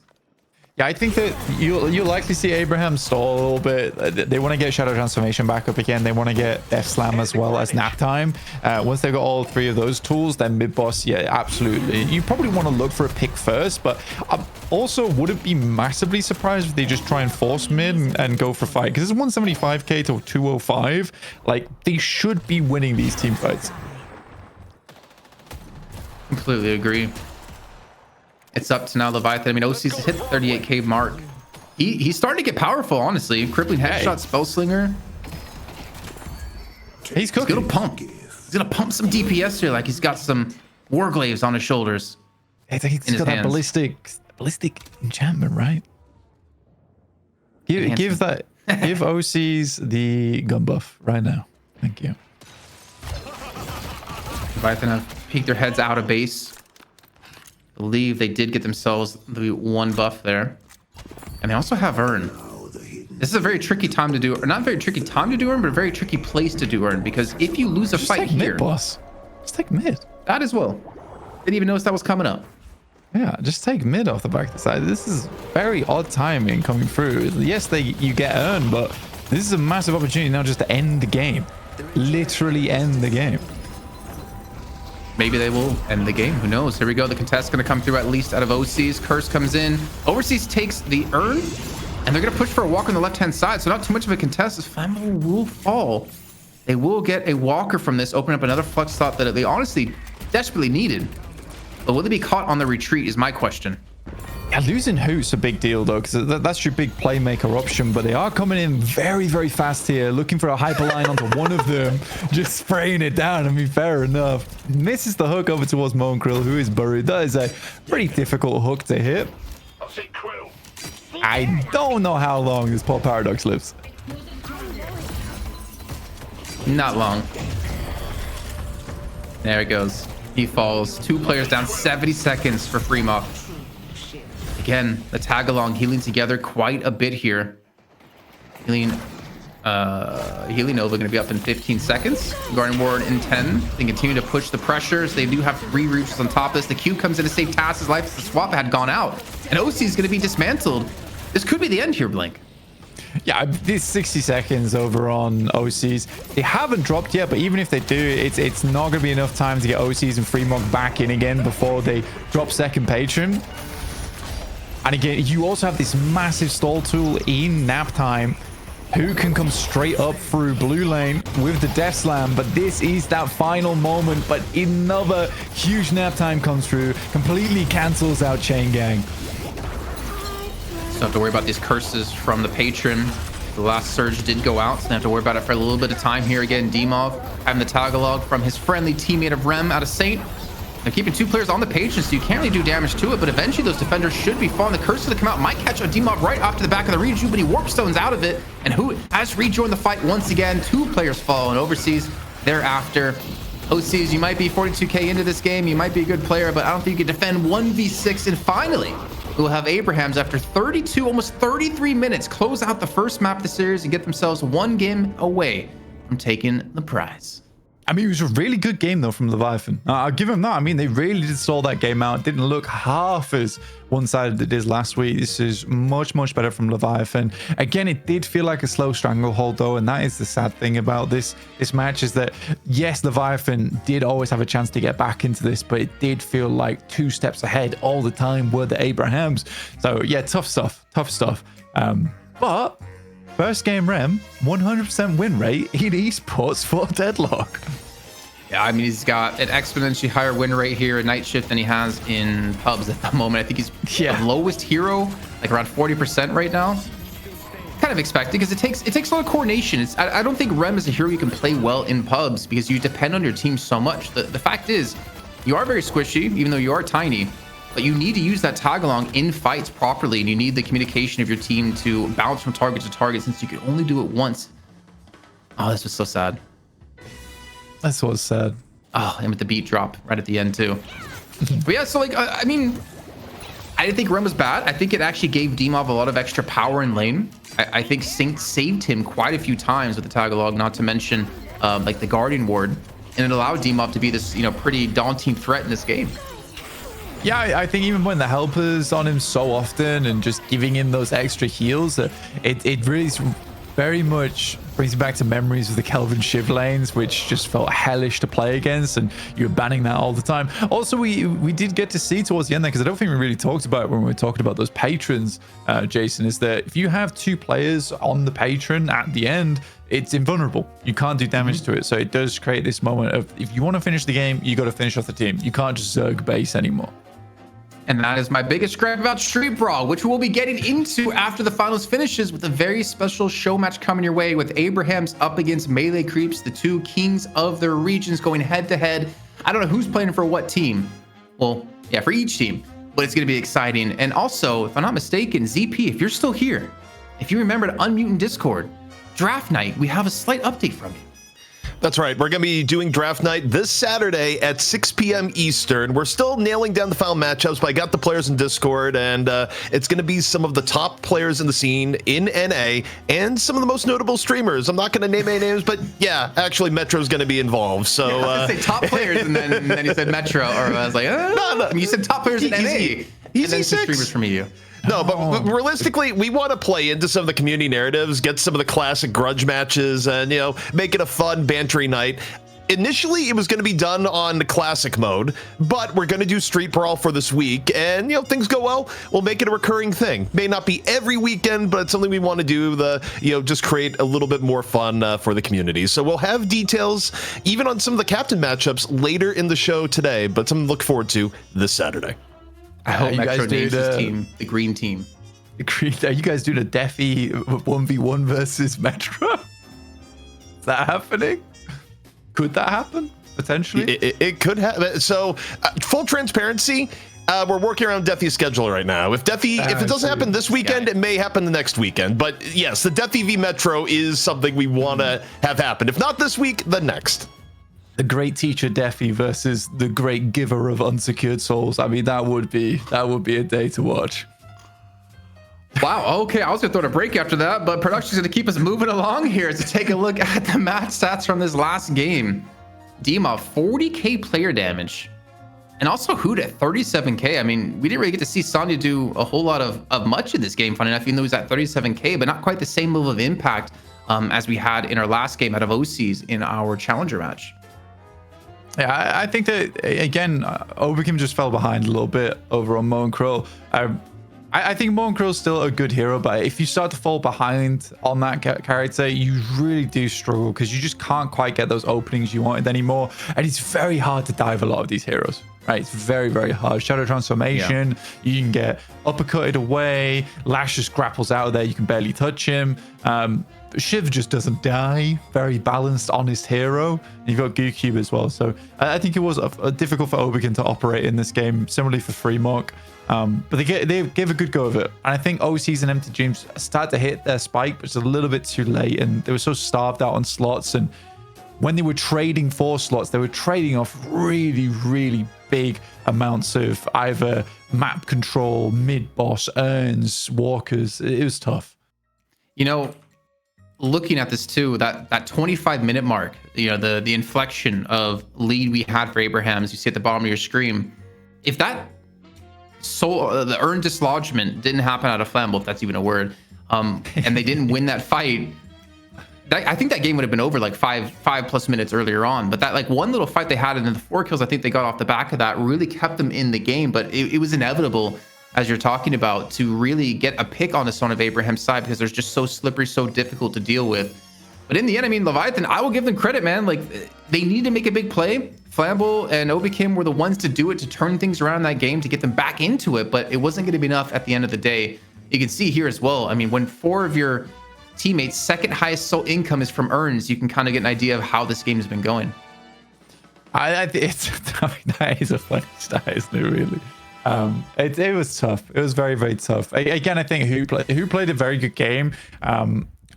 Yeah, I think that you'll likely see Abraham stall a little bit. They want to get Shadow Transformation back up again. They want to get Death Slam as well as Nap Time. Once they've got all 3 of those tools, then mid-boss, yeah, absolutely. You probably want to look for a pick first, but I also wouldn't be massively surprised if they just try and force mid and go for fight. Because it's 175k to 205. Like, they should be winning these team fights. Completely agree. It's up to now Leviathan. I mean, OC's hit the 38k mark. He's starting to get powerful, honestly. Crippling headshot, spell slinger. He's cooking. He's gonna pump. He's gonna pump some DPS here, like he's got some warglaives on his shoulders. He's got that ballistic enchantment, right? Give OCs the gun buff right now. Thank you. Leviathan have peeked their heads out of base. I believe they did get themselves the 1 buff there. And they also have Urn. This is a very tricky time to do, or not very tricky time to do Urn, but a very tricky place to do Urn, because if you lose a fight here, mid, boss. Just take mid. that as well. Didn't even notice that was coming up. Yeah, just take mid off the back of the side. This is very odd timing coming through. Yes, you get Urn, but this is a massive opportunity now just to end the game. Literally end the game. Maybe they will end the game. Who knows? Here we go. The contest's going to come through at least out of OC's. Curse comes in. Overseas takes the Urn, and they're going to push for a walk on the left-hand side. So not too much of a contest. As Flammable will fall. They will get a walker from this, open up another flex slot that they honestly desperately needed. But will they be caught on the retreat is my question. Yeah, losing Hoot's a big deal, though, because that's your big playmaker option. But they are coming in very, very fast here, looking for a hyperline onto one of them, just spraying it down. I mean, fair enough. Misses the hook over towards Monkrill, who is buried. That is a pretty difficult hook to hit. I don't know how long this poor Paradox lives. Not long. There it goes. He falls. 2 players down. 70 seconds for Fremont. Again, the tag along healing together quite a bit here. Healing Nova going to be up in 15 seconds. Guardian Ward in 10. They continue to push the pressures. They do have 3 roofs on top of this. The Q comes in to save Taz's life as the swap had gone out. And OC is going to be dismantled. This could be the end here, Blink. Yeah, this 60 seconds over on OCs. They haven't dropped yet, but even if they do, it's not going to be enough time to get OCs and Fremont back in again before they drop second patron. And again, you also have this massive stall tool in Nap Time, who can come straight up through blue lane with the Death Slam. But this is that final moment. But another huge Nap Time comes through, completely cancels out Chain Gang. Don't have to worry about these curses from the patron. The last surge did go out, so don't have to worry about it for a little bit of time here. Again, Demov having the Tagalog from his friendly teammate of Rem out of Saint. They're keeping 2 players on the patron, so you can't really do damage to it, but eventually those defenders should be falling. The curses that come out might catch a Demov right off to the back of the reju, but he warp stones out of it, and who has rejoined the fight once again. 2 players fall, and overseas thereafter. OCs, you might be 42k into this game, you might be a good player, but I don't think you can defend 1v6, and finally we'll have Abrahams after 32, almost 33 minutes, close out the first map of the series and get themselves 1 game away from taking the prize. I mean, it was a really good game, though, from Leviathan. I'll give them that. I mean, they really did stall that game out. It didn't look half as one-sided as it did last week. This is much, much better from Leviathan. Again, it did feel like a slow stranglehold, though, and that is the sad thing about this match is that, yes, Leviathan did always have a chance to get back into this, but it did feel like 2 steps ahead all the time were the Abrahams. So, yeah, tough stuff. But first game Rem, 100% win rate in esports for Deadlock. Yeah, I mean, he's got an exponentially higher win rate here at Night Shift than he has in pubs at the moment. I think he's the lowest hero, like around 40% right now. kind of expected because it takes a lot of coordination. I don't think Rem is a hero you can play well in pubs because you depend on your team so much. The fact is, you are very squishy, even though you are tiny, but you need to use that tag along in fights properly, and you need the communication of your team to bounce from target to target since you can only do it once. Oh, this was so sad. That's what's sad. Oh, and with the beat drop right at the end too. But yeah, so like, I mean, I didn't think Rem was bad. I think it actually gave Demov a lot of extra power in lane. I think Sync saved him quite a few times with the Tagalog, not to mention like the Guardian Ward. And it allowed Demov to be this, pretty daunting threat in this game. Yeah, I think even when the helper's on him so often and just giving him those extra heals, it really very much brings me back to memories of the Kelvin Shiv lanes, which just felt hellish to play against, and you were banning that all the time. Also, we did get to see towards the end there, because I don't think we really talked about it when we were talking about those patrons, Jason, is that if you have 2 players on the patron at the end, it's invulnerable. You can't do damage to it. So it does create this moment of, if you want to finish the game, you got to finish off the team. You can't just Zerg base anymore. And that is my biggest gripe about Street Brawl, which we'll be getting into after the finals finishes with a very special show match coming your way with Abrahams up against Melee Creeps, the 2 kings of their regions going head to head. I don't know who's playing for what team. Well, yeah, for each team, but it's going to be exciting. And also, if I'm not mistaken, ZP, if you're still here, if you remember to unmute in Discord, draft night, we have a slight update from you. That's right. We're going to be doing draft night this Saturday at 6 p.m. Eastern. We're still nailing down the final matchups, but I got the players in Discord, and it's going to be some of the top players in the scene in NA and some of the most notable streamers. I'm not going to name any names, but yeah, actually Metro's going to be involved. So I was going to say top players, and then you said Metro, or I was like, no. I mean, you said top players in NA. And then some streamers from EU. No, but realistically, we want to play into some of the community narratives, get some of the classic grudge matches, and, make it a fun, bantery night. Initially, it was going to be done on the classic mode, but we're going to do Street Brawl for this week, and, things go well, we'll make it a recurring thing. May not be every weekend, but it's something we want to do, just create a little bit more fun for the community. So we'll have details, even on some of the captain matchups, later in the show today, but something to look forward to this Saturday. I hope you Metro guys names do his team the green team. Are you guys doing a Defi 1v1 versus Metro? Is that happening? Could that happen? Potentially? It could happen. So, full transparency, we're working around Defi's schedule right now. If it doesn't happen this weekend, it may happen the next weekend. But yes, the Defi v Metro is something we want to have happen. If not this week, then next. The great teacher Defi versus the great giver of unsecured souls. I mean, that would be a day to watch. Wow. Okay, I was gonna throw a break after that, but production's gonna keep us moving along here to take a look at the match stats from this last game. Dima, 40k player damage, and also Hoot at 37k. I mean, we didn't really get to see Sonya do a whole lot of much in this game, funny enough, even though he's at 37k, but not quite the same level of impact as we had in our last game out of OCs in our challenger match. Yeah, I think that, again, Overkim just fell behind a little bit over on Mo and Crow. I think Mo and Crow's still a good hero, but if you start to fall behind on that character, you really do struggle because you just can't quite get those openings you wanted anymore. And it's very hard to dive a lot of these heroes, right? It's very, very hard. Shadow Transformation, you can get uppercutted away. Lash just grapples out of there. You can barely touch him. Shiv just doesn't die. Very balanced, honest hero. And you've got Goocube as well. So I think it was difficult for Overkin to operate in this game. Similarly for Fremok. But they gave a good go of it. And I think OCs and Empty Dreams start to hit their spike, but it's a little bit too late. And they were so starved out on slots. And when they were trading for slots, they were trading off really, really big amounts of either map control, mid-boss, urns, walkers. It was tough. Looking at this too, that 25-minute mark, the inflection of lead we had for Abrahams, you see at the bottom of your screen. If that the urn dislodgement didn't happen out of Flamble, if that's even a word, and they didn't win that fight, I think that game would have been over like five plus minutes earlier on. But that like one little fight they had, and then the 4 kills I think they got off the back of that really kept them in the game. But it was inevitable, as you're talking about, to really get a pick on the Son of Abraham's side because they're just so slippery, so difficult to deal with. But in the end, I mean, Leviathan, I will give them credit, man. Like, they need to make a big play. Flamble and Obikim were the ones to do it, to turn things around in that game, to get them back into it. But it wasn't going to be enough at the end of the day. You can see here as well. I mean, when 4 of your teammates' second highest soul income is from earns, you can kind of get an idea of how this game has been going. I mean, that is a funny stat, isn't it? Really, it was tough. It was very, very tough. Again, I think who played a very good game.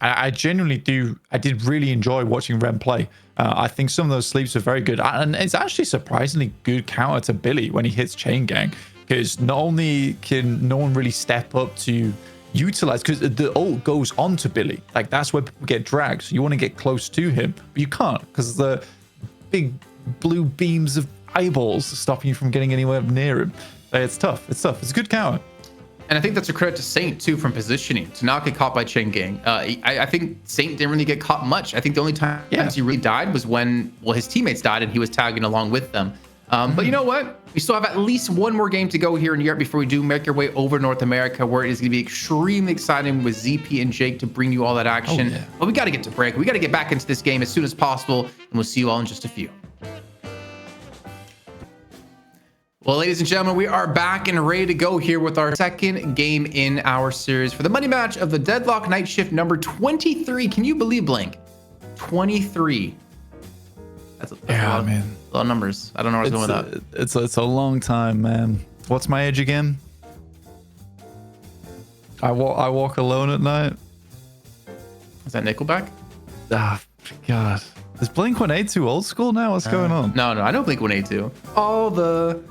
I genuinely do. I did really enjoy watching Rem play. I think some of those sleeps are very good, and it's actually surprisingly good counter to Billy when he hits chain gang, because not only can no one really step up to utilize, because the ult goes on to Billy, like that's where people get dragged. So you want to get close to him, but you can't because the big blue beams of eyeballs stopping you from getting anywhere near him. It's tough. It's tough. It's a good counter. And I think that's a credit to Saint too from positioning to not get caught by chain gang. I think Saint didn't really get caught much. I think the only time he really died was when his teammates died and he was tagging along with them. But you know what? We still have at least one more game to go here in Europe before we do make our way over North America, where it is going to be extremely exciting with ZP and Jake to bring you all that action. But we got to get to break. We got to get back into this game as soon as possible, and we'll see you all in just a few. Well, ladies and gentlemen, we are back and ready to go here with our second game in our series for the money match of the Deadlock Night Shift number 23. Can you believe, Blank? 23. That's a lot, man. A lot of numbers. I don't know where I was going with that. It's a long time, man. What's my age again? I walk alone at night. Is that Nickelback? Ah, God. Is Blink-182 old school now? What's going on? No, I know Blink-182. All the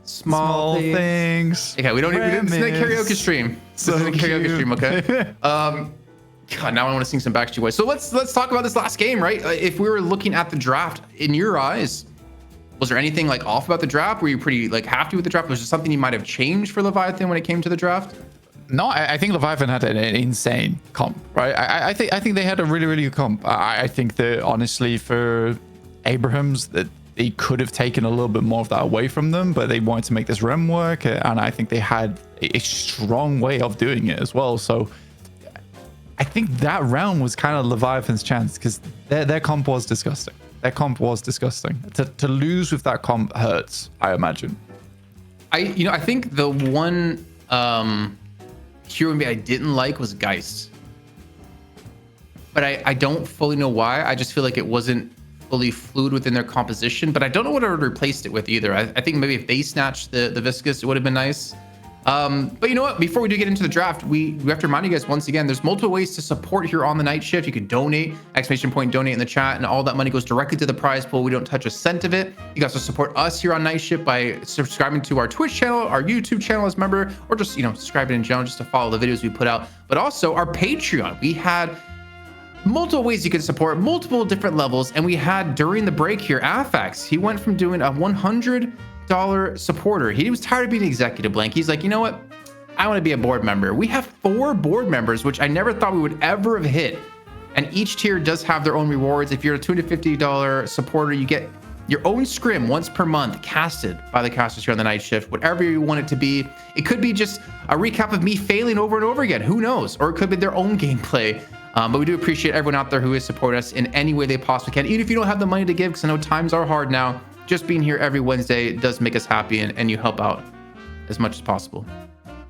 small things. Okay, we don't need to snake karaoke stream. So this is a karaoke cute. stream, okay? God, now I want to sing some Backstreet Boys. So let's talk about this last game, right? If we were looking at the draft, in your eyes, was there anything like off about the draft? Were you pretty like happy with the draft? Was there something you might have changed for Leviathan when it came to the draft? No, I think Leviathan had an insane comp, right? I think they had a really, really good comp. I think that honestly for Abrahams, that they could have taken a little bit more of that away from them, but they wanted to make this rem work, and I think they had a strong way of doing it as well. So I think that round was kind of Leviathan's chance, because their comp was disgusting. Their comp was disgusting. To lose with that comp hurts, I imagine. I think the one hero I didn't like was Geist, but I don't fully know why. I just feel like it wasn't fully fluid within their composition, but I don't know what I would have replaced it with either. I think maybe if they snatched the Viscous, it would have been nice. But you know what? Before we do get into the draft, we have to remind you guys once again, there's multiple ways to support here on the night shift. You can donate, ! Donate in the chat, and all that money goes directly to the prize pool. We don't touch a cent of it. You guys will support us here on night shift by subscribing to our Twitch channel, our YouTube channel as a member, or just, subscribing in general just to follow the videos we put out. But also our Patreon. We had multiple ways you could support, multiple different levels. And we had during the break here, Afax, he went from doing a $100 supporter. He was tired of being executive, Blank. He's like, you know what? I want to be a board member. We have 4 board members, which I never thought we would ever have hit. And each tier does have their own rewards. If you're a $250 supporter, you get your own scrim once per month casted by the casters here on the night shift, whatever you want it to be. It could be just a recap of me failing over and over again. Who knows? Or it could be their own gameplay. But we do appreciate everyone out there who has supported us in any way they possibly can. Even if you don't have the money to give, because I know times are hard now. Just being here every Wednesday does make us happy, and you help out as much as possible.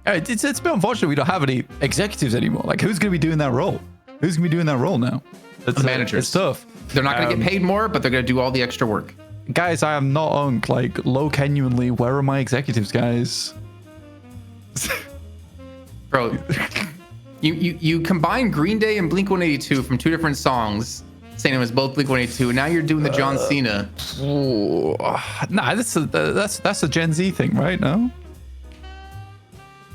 It's a bit unfortunate we don't have any executives anymore. Like, who's going to be doing that role? Who's going to be doing that role now? The managers. It's tough. They're not going to get paid more, but they're going to do all the extra work. Guys, I am not Unk. Like, low genuinely, where are my executives, guys? Bro, you combine Green Day and Blink-182 from 2 different songs, saying it was both Blink-182, and now you're doing the John Cena. Nah, that's a Gen Z thing, right? No?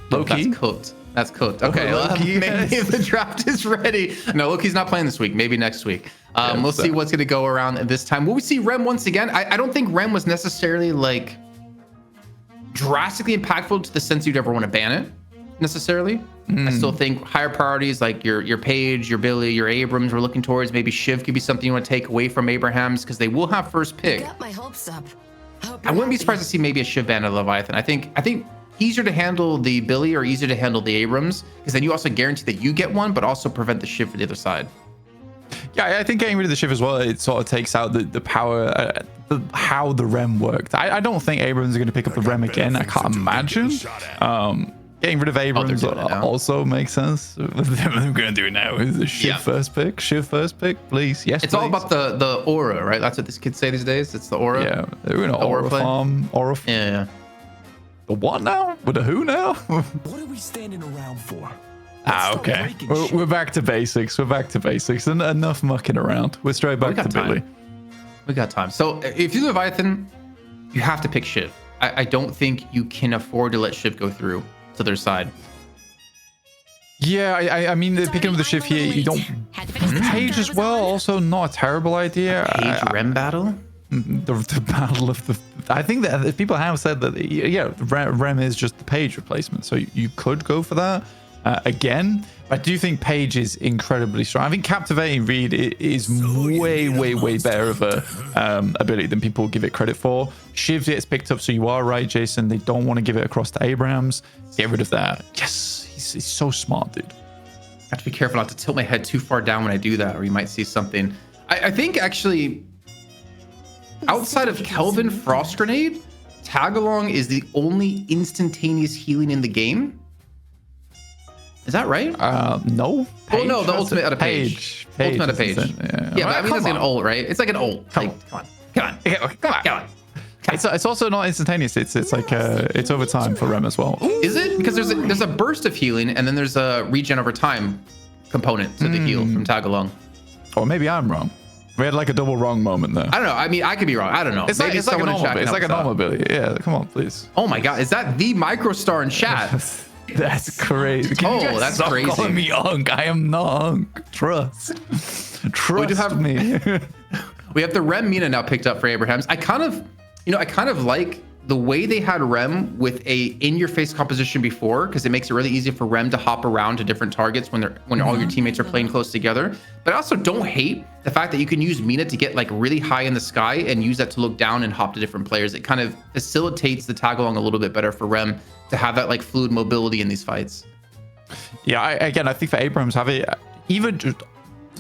Low-key? That's cooked. That's cooked. Okay, Low-key, maybe if the draft is ready. No, Loki's not playing this week. Maybe next week. We'll see what's going to go around this time. Will we see Rem once again? I don't think Rem was necessarily like drastically impactful to the sense you'd ever want to ban it necessarily. I still think higher priorities like your Page, your Billy, your Abrams we're looking towards. Maybe Shiv could be something you want to take away from Abrahams because they will have first pick. Got my hopes up. I wouldn't be surprised to see maybe a Shiv ban of Leviathan. I think easier to handle the Billy or easier to handle the Abrams because then you also guarantee that you get one, but also prevent the Shiv for the other side. Yeah, I think getting rid of the Shiv as well, it sort of takes out the power, how the Rem worked. I don't think Abrams are going to pick up the Rem again. I can't imagine. Getting rid of Abrams doing it now. also makes sense. I'm going to do it now. Is the Shiv Yeah. first pick? Shiv first pick, please. Yes, It's all please. about the aura, right? That's what these kids say these days. It's the aura. Yeah, they're in an aura aura play? farm. Aura. Yeah. The what now? With the who now? What are we standing around for? Okay. We're back to basics. We're back to basics. And enough mucking around. We're straight back got to time. Billy. We got time. So if you do Leviathan, you have to pick Shiv. I don't think you can afford to let Shiv go through to their side. Yeah, I mean, picking up the Shiv here, you don't. Page as well, also not a terrible idea. Page Rem battle? The battle of the. I think that people have said that, yeah, Rem is just the Page replacement. So you could go for that again. I do think Page is incredibly strong. I think Captivating Read is way better of a ability than people give it credit for. Shiv gets picked up, so you are right, Jason. They don't want to give it across to Abrams. Get rid of that. Yes, he's so smart, dude. I have to be careful not to tilt my head too far down when I do that, or you might see something. I think actually, outside of Kelvin Frost Grenade, Tagalong is the only instantaneous healing in the game. Is that right? No. Oh no, the Page? ultimate out of Page. Ultimate out of Page. Yeah, but I mean that's like an ult, right? It's like an ult. Come on. It's also not instantaneous. It's like it's over time for Rem as well. Is it? Because there's a burst of healing and then there's a regen over time component to the heal from Tagalong. Or maybe I'm wrong. We had like a double wrong moment there. I don't know. I mean, I could be wrong. I don't know. It's like a someone in normal. chat can It's help like a us out. normal ability. Yeah, come on, please. Oh my god, is that the microstar in chat? That's crazy. Can you guys that's stop crazy. calling me Unk? I am not Unk. Trust me. We have the Rem Mina now picked up for Abrahams. I kind of like the way they had Rem with a in-your-face composition before, because it makes it really easy for Rem to hop around to different targets when all your teammates are playing close together. But I also don't hate the fact that you can use Mina to get like really high in the sky and use that to look down and hop to different players. It kind of facilitates the tag along a little bit better for Rem to have that like fluid mobility in these fights. Yeah, I think for Abrams, have it even just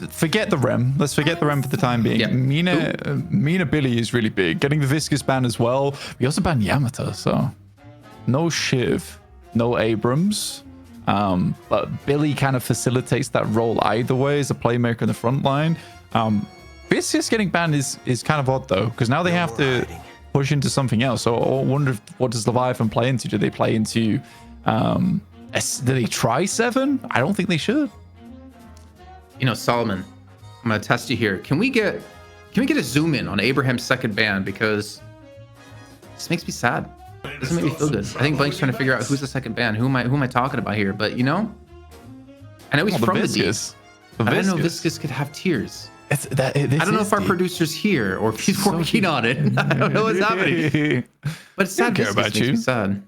forget the Rem. Let's forget the Rem for the time being. Yeah. Mina Billy is really big. Getting the Viscous ban as well. We also banned Yamata, so no Shiv, no Abrams. But Billy kind of facilitates that role either way as a playmaker in the front line. Viscous getting banned is kind of odd though, because now they have to push into something else. So I wonder what does Leviathan play into? Do they play into do they try 7? I don't think they should. You know, Solomon, I'm gonna test you here. Can we get a zoom in on Abraham's second ban, because this makes me sad. It doesn't make me feel good. I think Blank's trying to figure out who's the second ban. Who am I talking about here? But you know, I know he's from the deep. I didn't know Viscous could have tears. I don't know if our producer's here or if he's working on it. I don't know what's happening. But it's sad. Viscous makes me sad.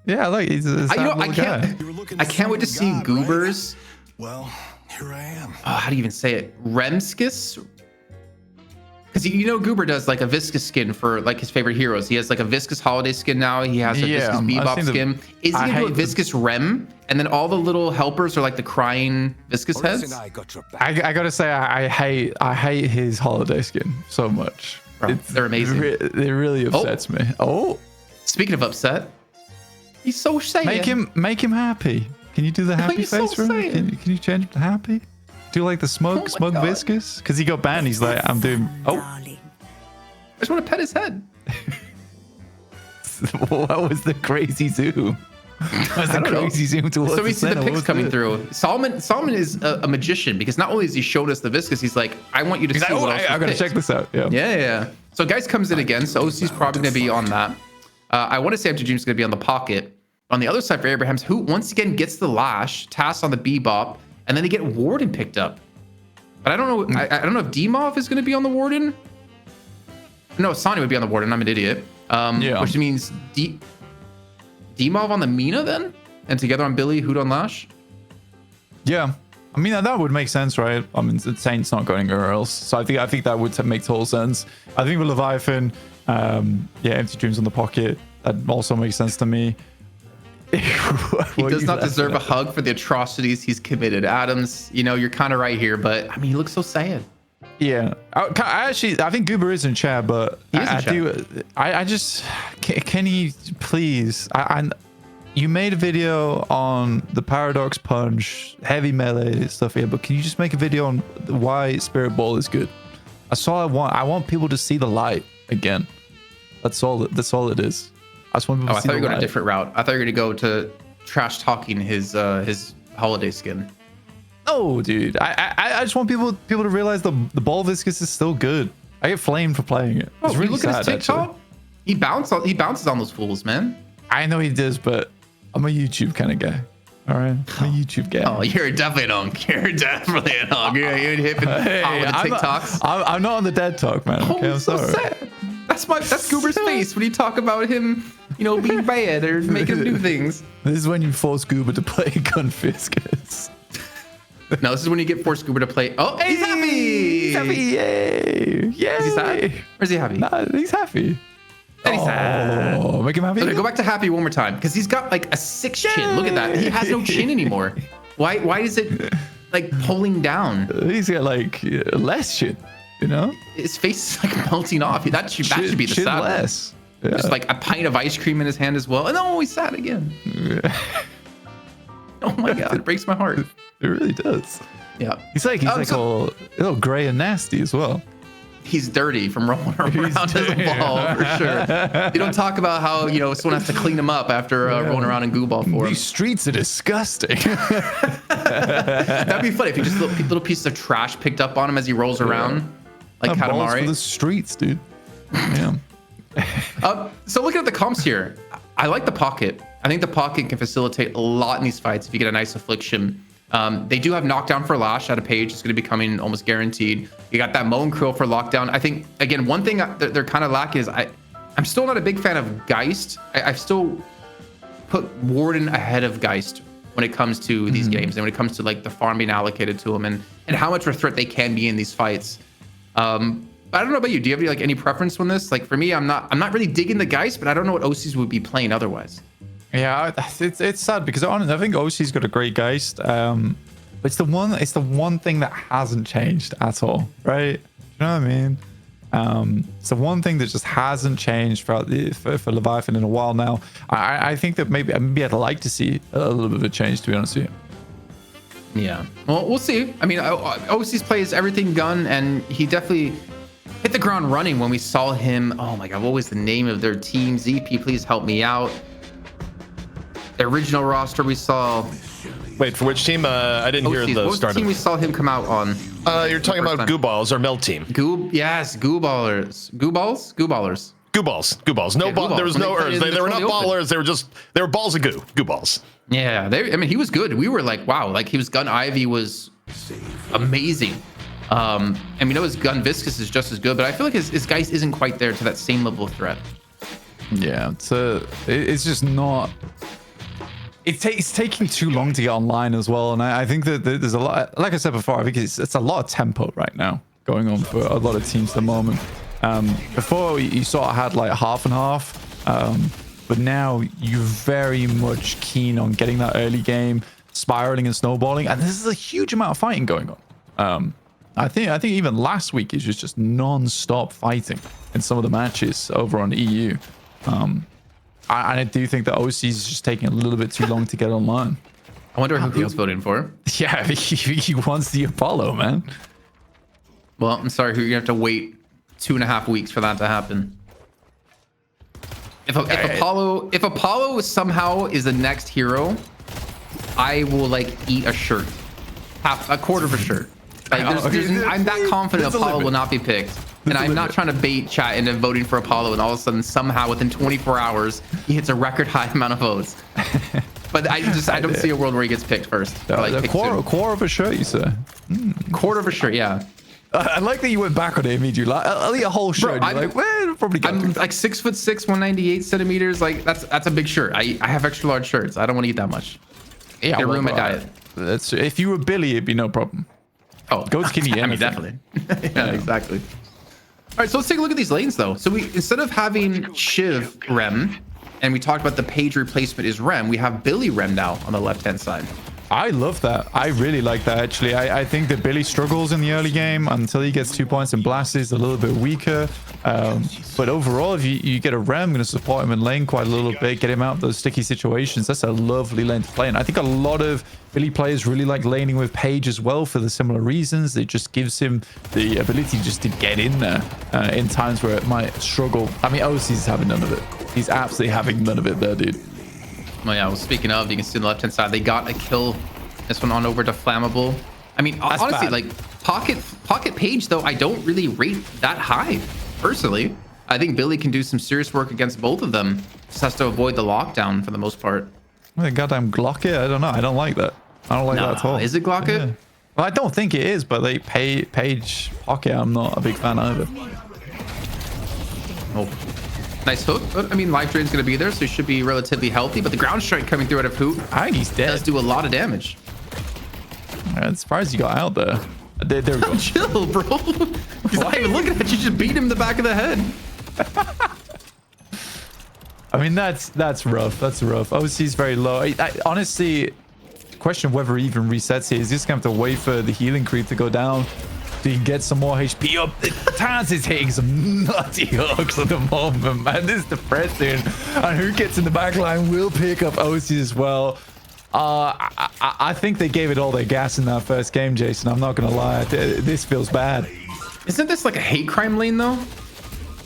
Yeah, like he's a sad little guy. I can't wait to see Goobers. Well, here I am. How do you even say it? Remskis? Because you know Goober does like a Viscous skin for like his favorite heroes. He has like a Viscous holiday skin now. He has a Viscous Bebop skin. Is he gonna do a Viscous Rem? And then all the little helpers are like the crying Viscous heads? I gotta say, I hate his holiday skin so much. Bro, they're amazing. It really upsets me. Oh, speaking of upset, he's so sad. Make him happy. Can you do the happy he's face so for him? Can you change him to happy? Do like the smug Viscous? Because he got banned. He's like, I'm doing. Oh, I just want to pet his head. What was the crazy zoom? What was the crazy zoom towards So we see the pics coming through. Solomon is a magician, because not only has he showed us the Viscous, he's like, I want you to see what else I gotta check this out. Yeah. So guys comes in again. So OC's probably gonna be on that. I want to say Empty Dream's gonna be on the pocket. On the other side for Abrahams, who once again gets the lash, Tass on the Bebop, and then they get Warden picked up. But I don't know. I don't know if Demov is going to be on the Warden. No, Sonny would be on the Warden. I'm an idiot. Which means Demov on the Mina then, and together on Billy, Hoot on Lash. Yeah, I mean that would make sense, right? I mean, Saint's not going anywhere else, so I think that would make total sense. I think with Leviathan, Empty Dreams on the pocket, that also makes sense to me. He does not deserve a hug for the atrocities he's committed. Adams, you know, you're kind of right here, but I mean, he looks so sad. Yeah, I think Goober is in chat, but I just can he please? you made a video on the paradox punch, heavy melee stuff here, but can you just make a video on why Spirit Ball is good? That's all I want. I want people to see the light again. That's all it is. I just want people to see I thought you were the going a light. different route. I thought you were going to go to trash talking his holiday skin. No, dude. I just want people to realize the ball viscous is still good. I get flamed for playing it. Oh, It's really you look sad, at his TikTok. actually. He bounces on those fools, man. I know he does, but I'm a YouTube kind of guy. All right, I'm a YouTube guy. Oh, you're definitely an unk. You're definitely an unk. You're hip and hot with the I'm TikToks. I'm not on the dead talk, man. Okay, I'm so sorry. sad. That's Goober's face when you talk about him, being bad or making him do things. This is when you force Goober to play Gun Fiscus. No, this is when you get forced Goober to play. Oh, he's happy. He's happy. Yay! Yay! Is he sad? Or is he happy? Nah, he's happy. And he's sad. Oh, make him happy. Okay, go back to happy one more time because he's got like a 6 chin. Look at that. He has no chin anymore. Why is it like pulling down? He's got like less shit, you know? His face is like melting off. That should be the Shit sad one. less. Yeah. Just like a pint of ice cream in his hand as well. And oh, he's sad again. Oh my god, it breaks my heart. It really does. Yeah. He's like all gray and nasty as well. He's dirty from rolling around his ball for sure. You don't talk about how someone has to clean him up after rolling around in goo ball for him. These streets are disgusting. That'd be funny if you just little pieces of trash picked up on him as he rolls around, like Balls for the Katamari. streets, dude. Yeah. So looking at the comps here, I like the pocket. I think the pocket can facilitate a lot in these fights if you get a nice affliction. They do have knockdown for Lash at a page. It's going to be coming almost guaranteed. You got that Moan Krill for lockdown. I think, again, one thing they're kind of lacking is I'm still not a big fan of Geist. I've still put Warden ahead of Geist when it comes to these games and when it comes to like the farm being allocated to them and how much of a threat they can be in these fights. I don't know about you. Do you have like any preference on this? Like for me, I'm not really digging the Geist, but I don't know what OCs would be playing otherwise. Yeah, it's sad because I think OC's got a great Geist. But it's the one thing that hasn't changed at all, right? You know what I mean? It's the one thing that just hasn't changed for Leviathan in a while now. I think that maybe I'd like to see a little bit of a change, to be honest with you. Yeah. Well, we'll see. I mean, OC's plays everything gun, and he definitely hit the ground running when we saw him. Oh my God, what was the name of their team? ZP, please help me out. The original roster we saw. Wait, for which team? I didn't hear OCs. the What was the start team of we it. saw him come out on? You're talking about Goo Balls, our melt team. Yes, Goo Ballers. Goo Balls? Goo Ballers. Goo Balls. No Yeah, ball. Goo There was Balls. no When they Urs. played in They were the not Open. ballers. They were balls of goo. Goo Balls. Yeah, he was good. We were like, wow, like his Gun Ivy was amazing. And we know his Gun Viscous is just as good, but I feel like his Geist isn't quite there to that same level of threat. Yeah, it's just not. It's taking too long to get online as well, and I think that there's a lot. Like I said before, I think it's a lot of tempo right now going on for a lot of teams at the moment. Before you sort of had like half and half, but now you're very much keen on getting that early game, spiraling and snowballing, and this is a huge amount of fighting going on. I think even last week is just non-stop fighting in some of the matches over on EU. I do think that OC is just taking a little bit too long to get online. I wonder who he was voting for. Yeah, he wants the Apollo, man. Well, I'm sorry, you're gonna have to wait 2.5 weeks for that to happen. If Apollo somehow is the next hero, I will like eat a shirt, a quarter of a shirt. Like I'm that confident Apollo will not be picked. And I'm not trying to bait chat into voting for Apollo, and all of a sudden, somehow within 24 hours, he hits a record high amount of votes. But I don't see a world where he gets picked first. A quarter of a shirt, you say? Quarter of a shirt, yeah. I like that you went back on it immediately. Like, I'll eat a whole shirt. Bro, You're like, well, probably get I'm like 6'6", 198 centimeters. Like that's a big shirt. I have extra large shirts. I don't want to eat that much. Yeah, They ruin my diet. That's if you were Billy, it'd be no problem. Oh, Go skinny. I mean, definitely. Yeah, exactly. All right, so let's take a look at these lanes, though. So we instead of having Shiv Rem, and we talked about the page replacement is Rem, we have Billy Rem now on the left-hand side. I love that. I really like that, actually. I think that Billy struggles in the early game until he gets 2 points and blasts is a little bit weaker. But overall, if you get a Rem, I'm going to support him in lane quite a little bit, get him out of those sticky situations. That's a lovely lane to play. And I think a lot of Billy players really like laning with Paige as well for the similar reasons. It just gives him the ability just to get in there in times where it might struggle. I mean, OC's having none of it. He's absolutely having none of it there, dude. Well, yeah, well, speaking of, you can see on the left-hand side, they got a kill. This one on over to Flammable. I mean, That's honestly, bad. like, Pocket Page, though, I don't really rate that high, personally. I think Billy can do some serious work against both of them. Just has to avoid the lockdown for the most part. Well, goddamn Glock it. I don't know. I don't like that. I don't like that at all. Is it Glock it? Well, I don't think it is, but they Page Pocket, I'm not a big fan either. Oh. Nice hook. But, I mean, Life Drain's going to be there, so he should be relatively healthy. But the ground strike coming through out of Hoot I think he's dead. does do a lot of damage. I'm surprised he got out there. There we go. Chill, bro. He's not even looking at you. Just beat him in the back of the head. I mean, that's rough. That's rough. OC's very low. I honestly question whether he even resets here. He's just going to have to wait for the healing creep to go down. So you can get some more HP up. Taz is hitting some nutty hooks at the moment, man. This is depressing. And who gets in the back line will pick up OC as well. I think they gave it all their gas in that first game, Jason. I'm not going to lie. This feels bad. Isn't this like a hate crime lane, though?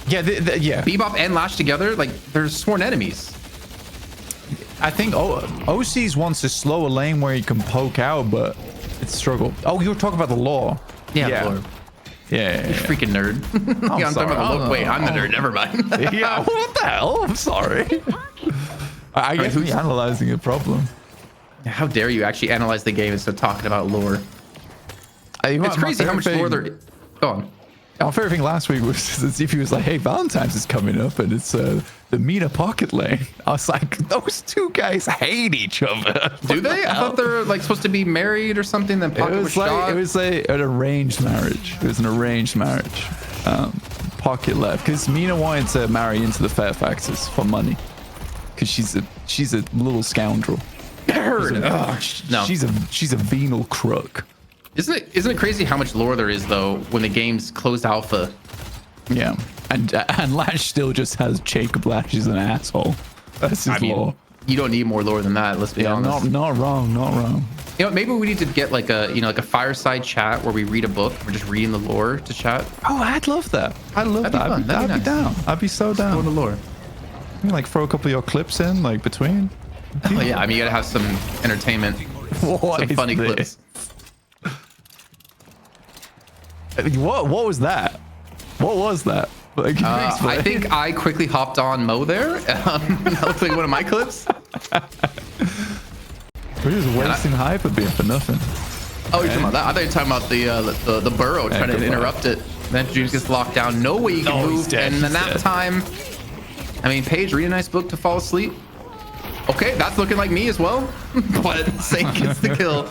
Yeah, yeah. Bebop and Lash together, like, they're sworn enemies. I think OC's wants a slower lane where he can poke out, but it's a struggle. Oh, you were talking about the lore. Yeah, Lore. Yeah. You freaking nerd. Yeah, I'm talking about the look. Wait, I'm the nerd. Never mind. Yeah, what the hell? I'm sorry. I guess we're analyzing a problem. How dare you actually analyze the game instead of talking about lore? It's crazy how much lore there. Go on. Our favorite thing last week was as if he was like, hey, Valentine's is coming up and it's the Mina pocket lane. I was like, those two guys hate each other. Do they? I thought they're like supposed to be married or something. Then Pocket was shot. It was like an arranged marriage. It was an arranged marriage. Pocket left because Mina wanted to marry into the Fairfaxes for money because she's a little scoundrel. Nerd. No. She's a venal crook. Isn't it crazy how much lore there is though when the game's closed alpha? Yeah, and Lash still just has Jacob Lash is an asshole. That's his lore. You don't need more lore than that. Let's be honest. Not wrong. You know, maybe we need to get like a fireside chat where we read a book. We're just reading the lore to chat. Oh, I'd love that. I'd love that. I'd be down. I'd be so down. Go the lore. You can, like throw a couple of your clips in like between. Oh yeah, I mean you gotta have some entertainment. Some funny clips. What was that? What was that? Like, I think I quickly hopped on Mo there. That looks like one of my clips. We're just wasting hype a bit for nothing. Oh, you're talking about that? I thought you were talking about the burrow trying to interrupt it. Then Dreams gets locked down. No way you can move. And then that time, I mean, Paige, read a nice book to fall asleep. Okay, that's looking like me as well. But Saint gets the kill.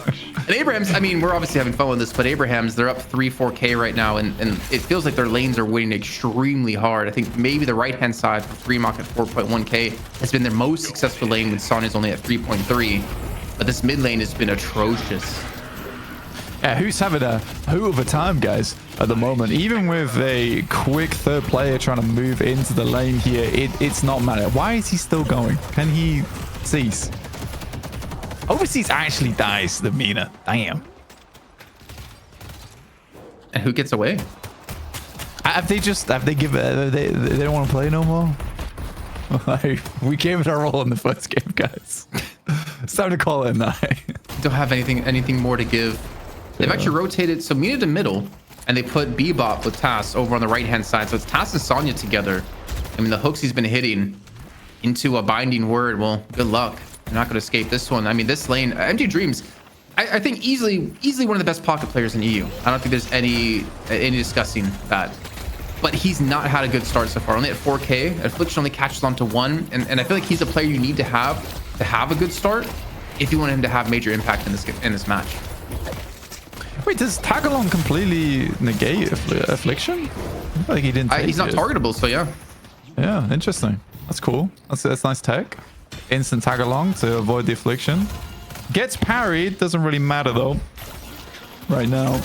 And Abraham's, I mean, we're obviously having fun with this, but Abraham's, they're up 3-4K right now, and it feels like their lanes are winning extremely hard. I think maybe the right-hand side for Fremont at 4.1K has been their most successful lane with Sonya's only at 3.3. But this mid lane has been atrocious. Yeah, who's having a hoot of a time, guys, at the moment? Even with a quick third player trying to move into the lane here, it's not matter. Why is he still going? Can he cease? Overseas actually dies the Mina. Damn. And who gets away? Have they given they don't want to play no more? We gave it our all in the first game, guys. It's time to call it a night. Don't have anything more to give. They've actually rotated so Mina to middle, and they put Bebop with Tass over on the right hand side. So it's Tass and Sonya together. I mean, the hooks he's been hitting into a binding word. Well, good luck. You're not going to escape this one. I mean, this lane, MG Dreams, I think easily one of the best pocket players in EU. I don't think there's any discussing that. But he's not had a good start so far. Only at 4K. Affliction only catches on to 1. And I feel like he's a player you need to have a good start if you want him to have major impact in this match. Wait, does Tagalong completely negate Affliction? I feel like he didn't take he's not targetable, so yeah. Yeah, interesting. That's cool. That's nice tech. Instant tag along to avoid the Affliction. Gets parried. Doesn't really matter though. Right now.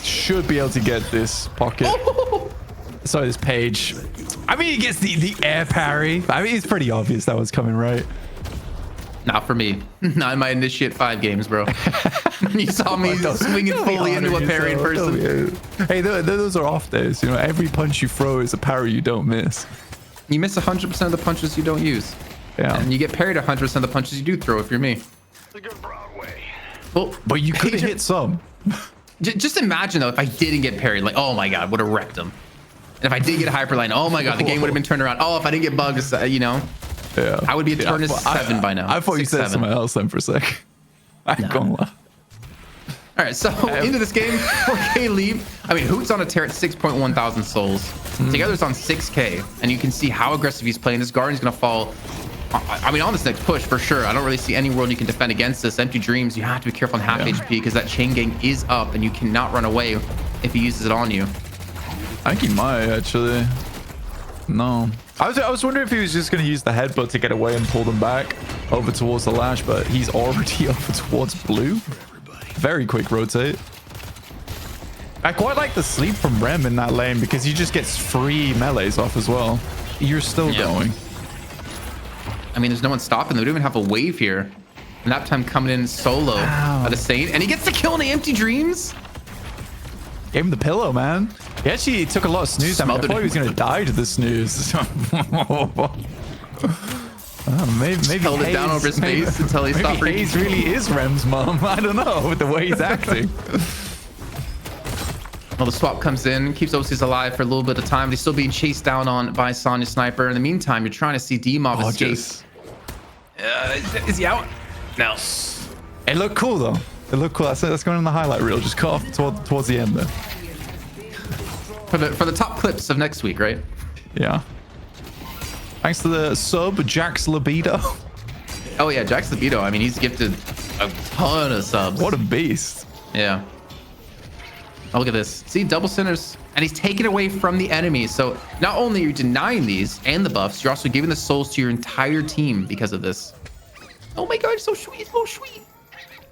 Should be able to get this pocket. Sorry, this page. I mean, he gets the air parry. I mean, it's pretty obvious that was coming, right? Not for me. Not in my initiate 5 games, bro. You saw me swinging fully into a parry in person. Hey, those are off days. You know, every punch you throw is a parry you don't miss. You miss 100% of the punches you don't use. Yeah. And you get parried 100% of the punches you do throw if you're me. Well, but you could have hit some. Just imagine, though, if I didn't get parried. Like, oh my God, would have wrecked him. And if I did get hyperline, oh my God, the game would have been turned around. Oh, if I didn't get bugs, you know. Yeah. I would be a turn to 7 by now. I thought 6, you said 7. something else then for a sec. I'm going to lie. All right, so into this game, 4K lead. I mean, Hoot's on a tear at 6.1 thousand souls. Together's on 6K, and you can see how aggressive he's playing. This Guardian's going to fall, I mean, on this next push for sure. I don't really see any world you can defend against this. Empty Dreams, you have to be careful on half HP because that chain gang is up, and you cannot run away if he uses it on you. I think he might, actually. No. I was wondering if he was just going to use the headbutt to get away and pull them back over towards the lash, but he's already over towards blue. Very quick rotate. I quite like the sleep from Rem in that lane because he just gets free melees off as well. You're still going. I mean, there's no one stopping them. We don't even have a wave here. And that time coming in solo at a Saint, and he gets the kill in the Empty Dreams. Gave him the pillow, man. He actually took a lot of snooze damage. I thought he was going to die to the snooze. Maybe held it down over his face until he stopped breathing. Hayes really is Rem's mom. I don't know with the way he's acting. Well, the swap comes in, keeps OCs alive for a little bit of time. They're still being chased down on by Sonya Sniper. In the meantime, you're trying to see D-Mob escape. Is he out? No. It looked cool though. It looked cool. That's going in the highlight reel. Just cut off towards the end there. For the top clips of next week, right? Yeah. Thanks to the sub, Jack's Libido. Oh yeah, Jack's Libido. I mean, he's gifted a ton of subs. What a beast. Yeah. Oh, look at this. See, double centers. And he's taken away from the enemy. So not only are you denying these and the buffs, you're also giving the souls to your entire team because of this. Oh my God, so sweet, so sweet.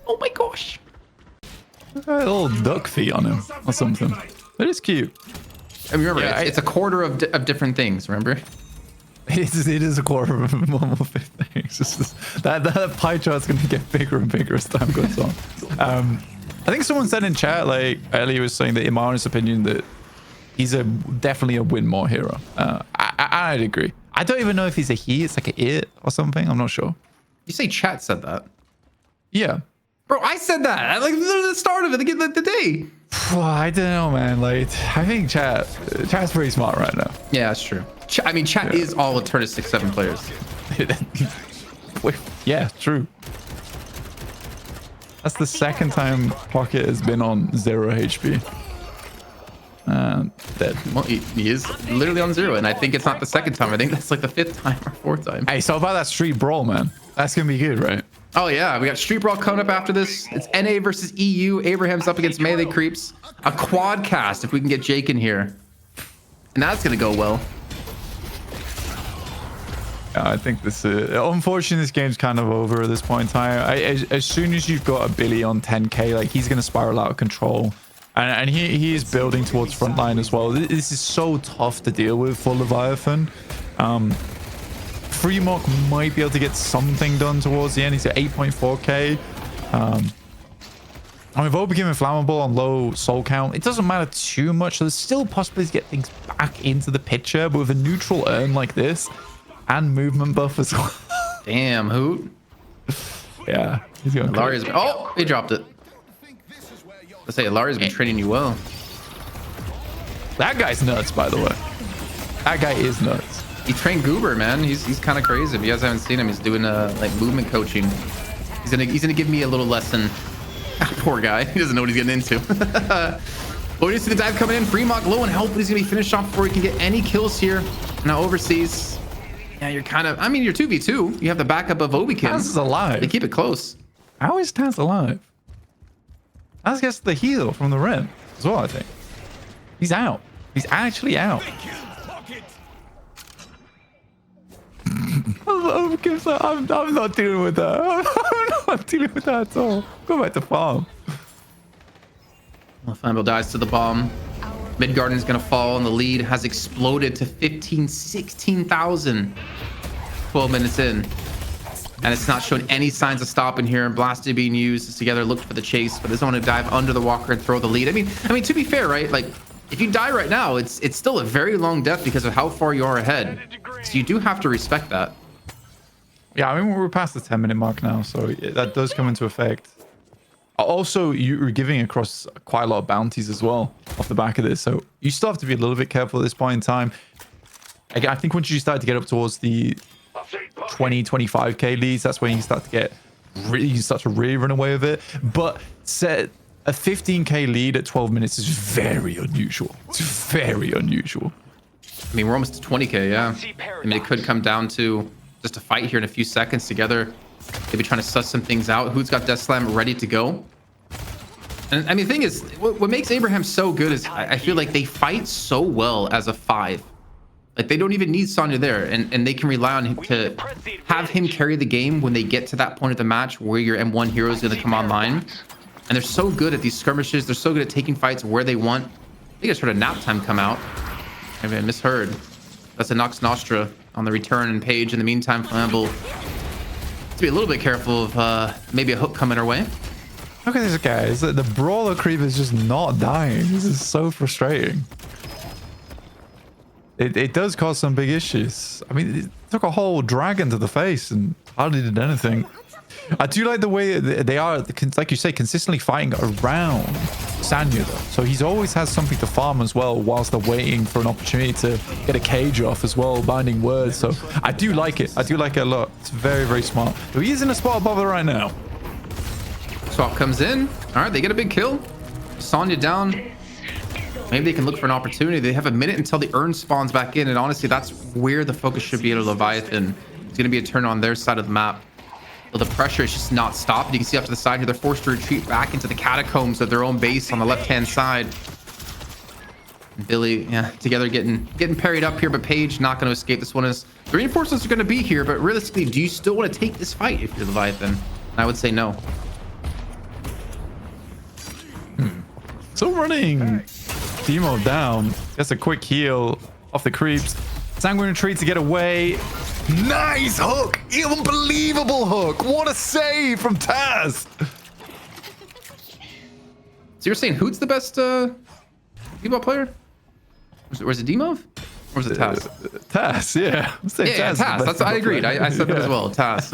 Oh my gosh. A little duck feet on him or something. That is cute. And remember, it's a quarter of different things, remember? It is a quarter of normal things. That pie chart's going to get bigger and bigger as time goes on. I think someone said in chat, like earlier, was saying that in my honest opinion that he's definitely a win more hero. I'd agree. I don't even know if he's a he. It's like an it or something. I'm not sure. You say chat said that? Yeah. Bro, I said that at like the start of it, the day. I don't know, man. Like, I think chat's pretty smart right now. Yeah, that's true. I mean, chat is all Turn to 6-7 players. Yeah, true. That's the second time Pocket has been on 0 HP. Dead. Well, he is literally on 0, and I think it's not the second time. I think that's like the 5th time or 4th time. Hey, so about that street brawl, man. That's gonna be good, right? Oh yeah, we got Street Brawl coming up after this. It's NA versus EU. Abraham's up against Melee Creeps. A quad cast if we can get Jake in here. And that's gonna go well. I think this is... Unfortunately, this game's kind of over at this point in time. As soon as you've got a Billy on 10k, like, he's going to spiral out of control. And he is building towards frontline as well. This is so tough to deal with for Leviathan. Freemock might be able to get something done towards the end. He's at 8.4k. I mean, Vogue became inflammable on low soul count. It doesn't matter too much. There's still possibilities to get things back into the picture. But with a neutral urn like this and movement buff as well. Damn, Hoot. Yeah, he's going Laria's been, oh, he dropped it. Let's say Laria's been training you well. That guy's nuts, by the way. That guy is nuts. He trained Goober, man. He's kind of crazy. If you guys haven't seen him, he's doing like movement coaching. He's gonna give me a little lesson. Poor guy. He doesn't know what he's getting into. But you see the dive coming in. Freemock low on health, but he's gonna be finished off before he can get any kills here. Now overseas. Yeah, you're kind of. I mean, you're 2v2. You have the backup of Obikin. Taz is alive. They keep it close. How is Taz alive? Taz gets the heal from the rim as well, I think. He's out. He's actually out. I'm not dealing with that. I'm not dealing with that at all. Go back to farm. Infallible dies to the bomb. Midgarden's gonna fall, and the lead has exploded to 16,000. 12 minutes in. And it's not showing any signs of stopping here. Blasted being used together, looked for the chase, but they want to dive under the walker and throw the lead. I mean, to be fair, right? Like, if you die right now, it's still a very long death because of how far you are ahead. So you do have to respect that. Yeah, I mean, we're past the 10-minute mark now, so that does come into effect. Also, you're giving across quite a lot of bounties as well off the back of this, so you still have to be a little bit careful at this point in time. Again, I think once you start to get up towards the 20-25k leads, that's when you start to really run away with it. But set a 15k lead at 12 minutes is very unusual. It's very unusual. I mean, we're almost to 20k, yeah. I mean, it could come down to just a fight here in a few seconds together. Maybe trying to suss some things out. Who's got Death Slam ready to go? And I mean, the thing is, what makes Abraham so good is I feel like they fight so well as a 5. Like, they don't even need Sonya there, and they can rely on him to have him carry the game when they get to that point of the match where your M1 hero is going to come online. And they're so good at these skirmishes. They're so good at taking fights where they want. I think I just heard a nap time come out. Maybe I misheard. That's a Nox Nostra on the return and page. In the meantime, Flamble to be a little bit careful of maybe a hook coming our way. Look at this, guys. The brawler creep is just not dying. This is so frustrating. It does cause some big issues. I mean, it took a whole dragon to the face and hardly did anything. I do like the way they are, like you say, consistently fighting around Sanya, though. So he's always has something to farm as well whilst they're waiting for an opportunity to get a cage off as well, binding words. So I do like it. I do like it a lot. It's very, very smart. So he is in a spot above it right now. Swap comes in. All right, they get a big kill. Sonya down. Maybe they can look for an opportunity. They have a minute until the urn spawns back in, and honestly, that's where the focus should be at Leviathan. It's going to be a turn on their side of the map. But the pressure is just not stopped. You can see up to the side here, they're forced to retreat back into the catacombs of their own base on the left-hand side. Billy, yeah, together getting parried up here, but Paige not going to escape. This one is the reinforcements are going to be here, but realistically, do you still want to take this fight if you're Leviathan? I would say no. So running Demo down. That's a quick heal off the creeps. Sanguine retreat to get away. Nice hook! Unbelievable hook! What a save from Taz! So you're saying Hoot's the best Demo player? Was it Demo? Or was it Taz? Taz, yeah. Yeah, Taz. I agreed. I said that as well. Taz.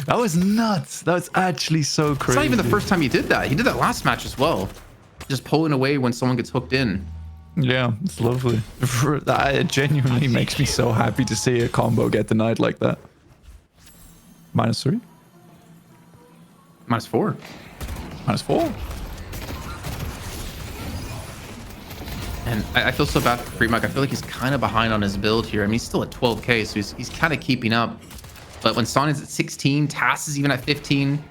That was nuts. That was actually so crazy. It's not even the first time he did that. He did that last match as well. Just pulling away when someone gets hooked in. Yeah, it's lovely. It genuinely makes me so happy to see a combo get denied like that. -3? -4. -4? And I feel so bad for Fremont. I feel like he's kind of behind on his build here. I mean, he's still at 12k, so he's kind of keeping up. But when Sonya's at 16, Tass is even at 15.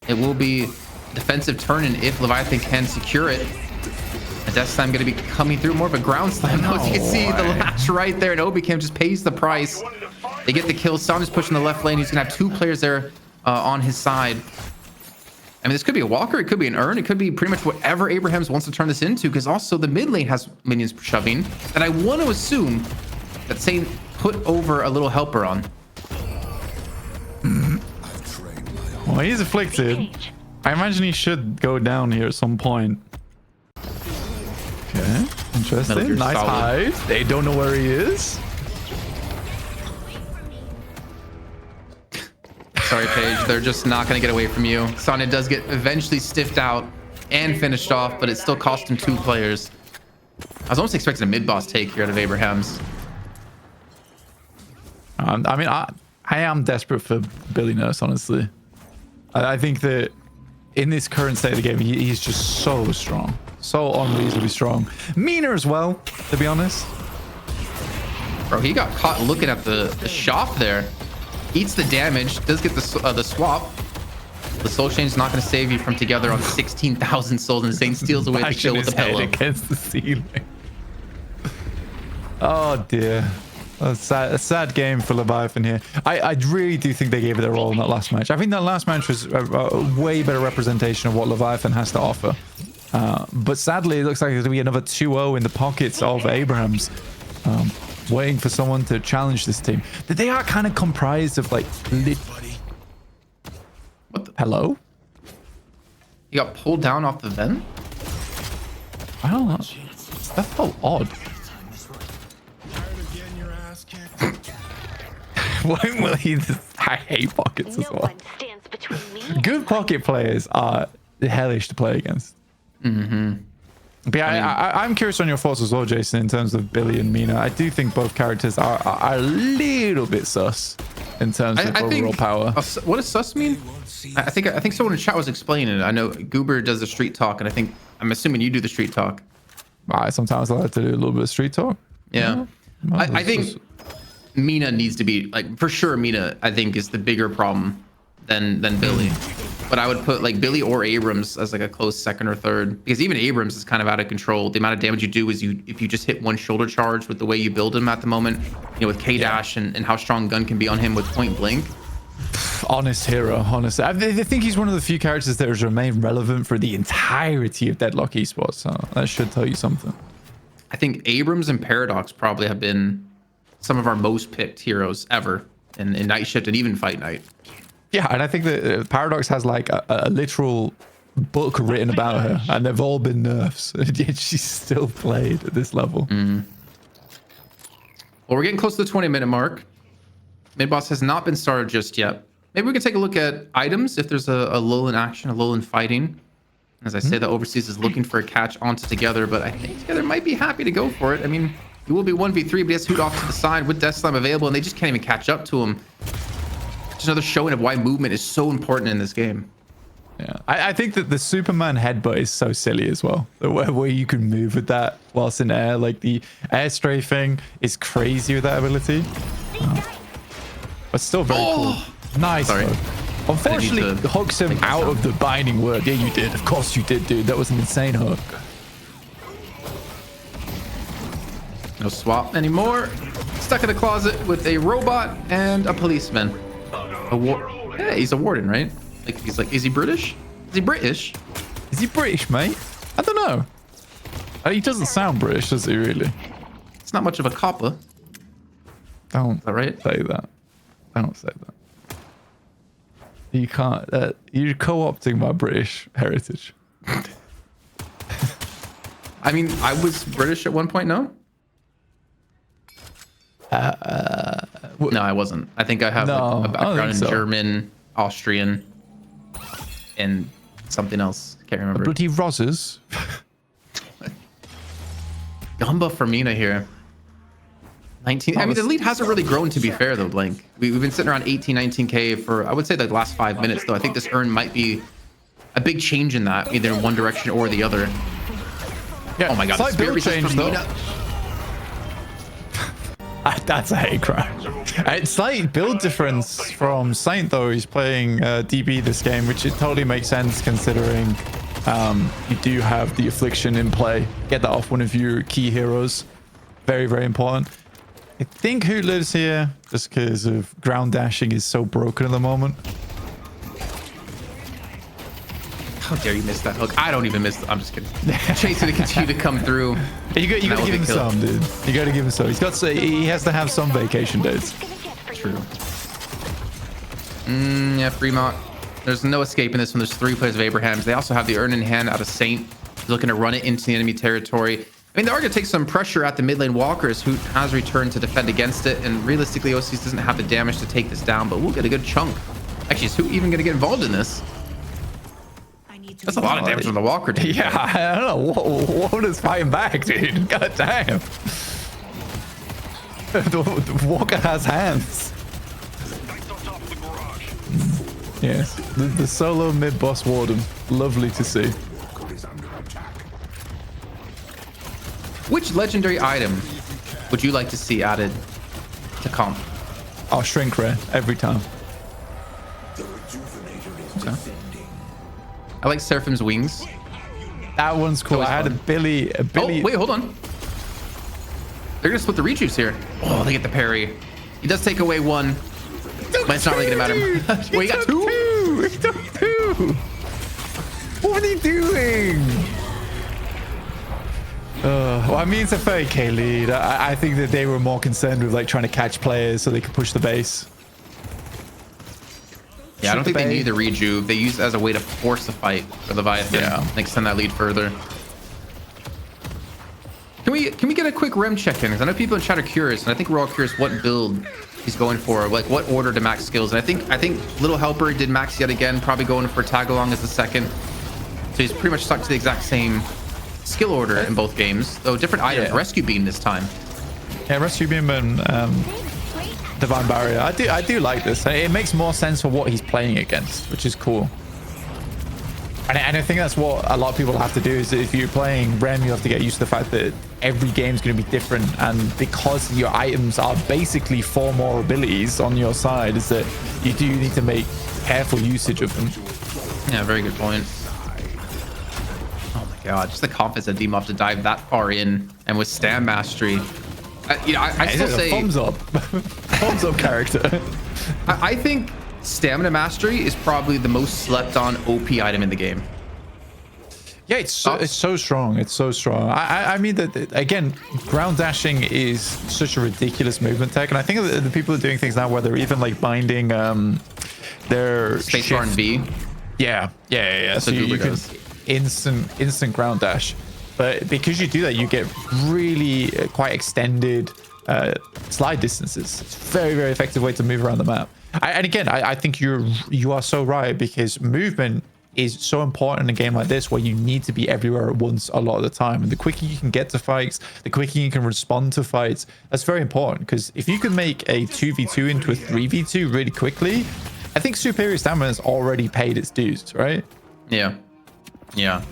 It will be defensive turn, and if Leviathan can secure it, a Death Slam going to be coming through. More of a ground slam. No, as you can see, the latch right there, and Obicam just pays the price. They get the kill. Sonya's pushing the left lane. He's going to have 2 players there on his side. I mean, this could be a walker. It could be an urn. It could be pretty much whatever Abrahams wants to turn this into, because also the mid lane has minions shoving that I want to assume that Saint put over a little helper on. Well, he's afflicted. I imagine he should go down here at some point. Okay, interesting. Nice hide. They don't know where he is. Sorry, Paige. They're just not going to get away from you. Sonya does get eventually stiffed out and finished off, but it still cost him 2 players. I was almost expecting a mid-boss take here out of Abrahams. I mean, I am desperate for Billy Nurse, honestly. I think that in this current state of the game, he's just so strong. So unreasonably strong. Meaner as well, to be honest. Bro, he got caught looking at the shop there. Eats the damage, does get the swap. The soul chain's not going to save you from together on 16,000 souls, and Zane steals away the kill with the pillow against the ceiling. Oh dear. A sad game for Leviathan here. I really do think they gave it their all in that last match. I think that last match was a way better representation of what Leviathan has to offer. But sadly, it looks like there's going to be another 2-0 in the pockets of Abrahams. Waiting for someone to challenge this team. They are kind of comprised of like... What the? Hello? You got pulled down off the vent? I don't know. That felt odd. When will he just... I hate pockets as well. Good pocket players are hellish to play against. But yeah, I'm curious on your thoughts as well, Jason, in terms of Billy and Mina. I do think both characters are a little bit sus in terms of overall power. What does sus mean? I think someone in chat was explaining it. I know Goober does the street talk, and I'm assuming you do the street talk. Sometimes I like to do a little bit of street talk. Yeah. I think Mina needs to be, like, for sure Mina, I think, is the bigger problem than Billy. But I would put like Billy or Abrams as like a close second or third, because even Abrams is kind of out of control. The amount of damage you do is if you just hit one shoulder charge with the way you build him at the moment, with K-Dash and how strong gun can be on him with point blank. Honest hero, honest. I think he's one of the few characters that has remained relevant for the entirety of Deadlock Esports. So that should tell you something. I think Abrams and Paradox probably have been some of our most picked heroes ever in Night Shift and even Fight Night. Yeah, and I think that Paradox has like a literal book written about her, and they've all been nerfs, and yet she's still played at this level. Well, we're getting close to the 20-minute mark. Mid-boss has not been started just yet. Maybe we can take a look at items if there's a lull in action, a lull in fighting. As I say, the Overseas is looking for a catch onto Together, but I think Together might be happy to go for it. I mean, he will be 1v3, but he has Hoot off to the side with Death Slam available, and they just can't even catch up to him. Just another showing of why movement is so important in this game. Yeah, I think that the Superman headbutt is so silly as well. The way you can move with that whilst in air, like the air strafing is crazy with that ability. But still very cool. Nice. Sorry. Unfortunately, hooks him out of the binding word. Yeah, you did. Of course you did, dude. That was an insane hook. No swap anymore. Stuck in a closet with a robot and a policeman. Yeah, he's a warden, right? Like, he's like, is he British? Is he British? Is he British, mate? I don't know. He doesn't sound British, does he, really? It's not much of a copper. Don't Is that right? say that. Don't say that. You can't. You're co-opting my British heritage. I mean, I was British at one point, no? No, I wasn't. I think I have like, a background in German, Austrian, and something else. Can't remember. Bloody Rosses. Gumba for Mina here. 19. I mean, the lead hasn't really grown, to be fair, though, Blank. We've been sitting around 18, 19K for, I would say, the last 5 minutes, though. I think this earn might be a big change in that, either in one direction or the other. Yeah, oh my god, slight build change, though. That's a hate crime. Slight build difference from Saint, though. He's playing DB this game, which it totally makes sense considering you do have the Affliction in play. Get that off one of your key heroes. Very, very important. I think Hoot lives here just because of ground dashing is so broken at the moment. How dare you miss that hook? I don't even miss. I'm just kidding. Chasing to continue to come through. You got to give him some, dude. You got to give him some. He has to have some vacation days. True. Yeah, Fremont. There's no escaping this one. There's 3 players of Abrahams. They also have the Earn in hand out of Saint. He's looking to run it into the enemy territory. I mean, they are going to take some pressure at the mid lane walkers, who has returned to defend against it. And realistically, OCs doesn't have the damage to take this down, but we'll get a good chunk. Actually, is who even going to get involved in this? That's a lot of damage from the walker, dude. Yeah, I don't know. What is fighting back, dude? God damn. The walker has hands. Yes, the solo mid-boss warden. Lovely to see. Which legendary item would you like to see added to comp? I'll shrink rare every time. Okay. I like Seraphim's wings. That one's cool. I had a Billy. Oh, wait, hold on. They're gonna split the rejuice here. Oh, they get the parry. He does take away one, but it's not really gonna matter much. Wait, he got two? He took two. What are you doing? Well, I mean, it's a 30k lead. I think that they were more concerned with like trying to catch players so they could push the base. Yeah, I don't think they need the rejuve. They use it as a way to force the fight for Leviathan and extend that lead further. Can we get a quick rem check-in? Because I know people in chat are curious, and I think we're all curious what build he's going for, like what order to max skills. And I think Little Helper did max yet again, probably going for tag along as the second. So he's pretty much stuck to the exact same skill order in both games, though different items. Rescue Beam this time. Yeah, Rescue Beam and Divine Barrier. I do like this. It makes more sense for what he's playing against, which is cool. And I think that's what a lot of people have to do, is if you're playing Rem, you have to get used to the fact that every game's going to be different. And because your items are basically 4 more abilities on your side, is that you do need to make careful usage of them. Yeah, very good point. Oh my god, just the confidence of Demoff to dive that far in and with stand mastery. I still say thumbs up. Thumbs up character. I think stamina mastery is probably the most slept on OP item in the game. Yeah, it's so strong. It's so strong. I mean that again, ground dashing is such a ridiculous movement tech, and I think the people are doing things now where they're even like binding their spacebar and V. Yeah. So you can instant ground dash, but because you do that, you get really quite extended slide distances. It's a very, very effective way to move around the map. And again, I think you are so right, because movement is so important in a game like this where you need to be everywhere at once a lot of the time. And the quicker you can get to fights, the quicker you can respond to fights. That's very important, because if you can make a 2v2 into a 3v2 really quickly, I think superior stamina has already paid its dues, right? Yeah. I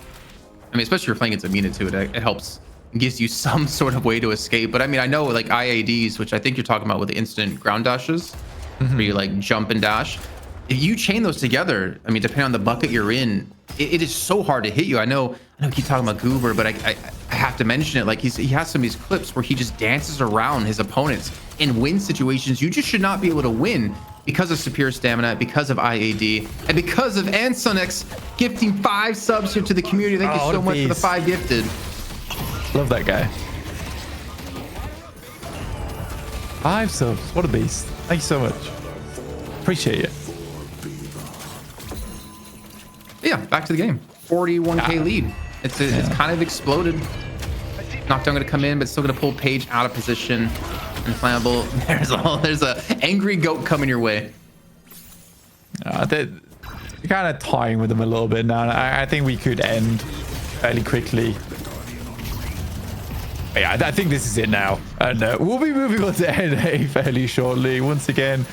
mean, especially if you're playing against Amina too, it helps. It gives you some sort of way to escape. But I mean, I know like IADs, which I think you're talking about with the instant ground dashes, where you like jump and dash. If you chain those together, I mean, depending on the bucket you're in, it is so hard to hit you. I know we keep talking about Goober, but I have to mention it. Like he has some of these clips where he just dances around his opponents in win situations you just should not be able to win because of superior stamina, because of IAD, and because of Ansonex gifting 5 subs here to the community. Thank you so much for the 5 gifted. Love that guy. 5 subs. What a beast. Thank you so much. Appreciate it. Yeah, back to the game. 41k lead. It's kind of exploded. Knockdown going to come in, but still going to pull Paige out of position. Inflammable. There's a angry goat coming your way. They're kind of toying with them a little bit now. I think we could end fairly quickly. But yeah, I think this is it now. And we'll be moving on to NA fairly shortly. Once again,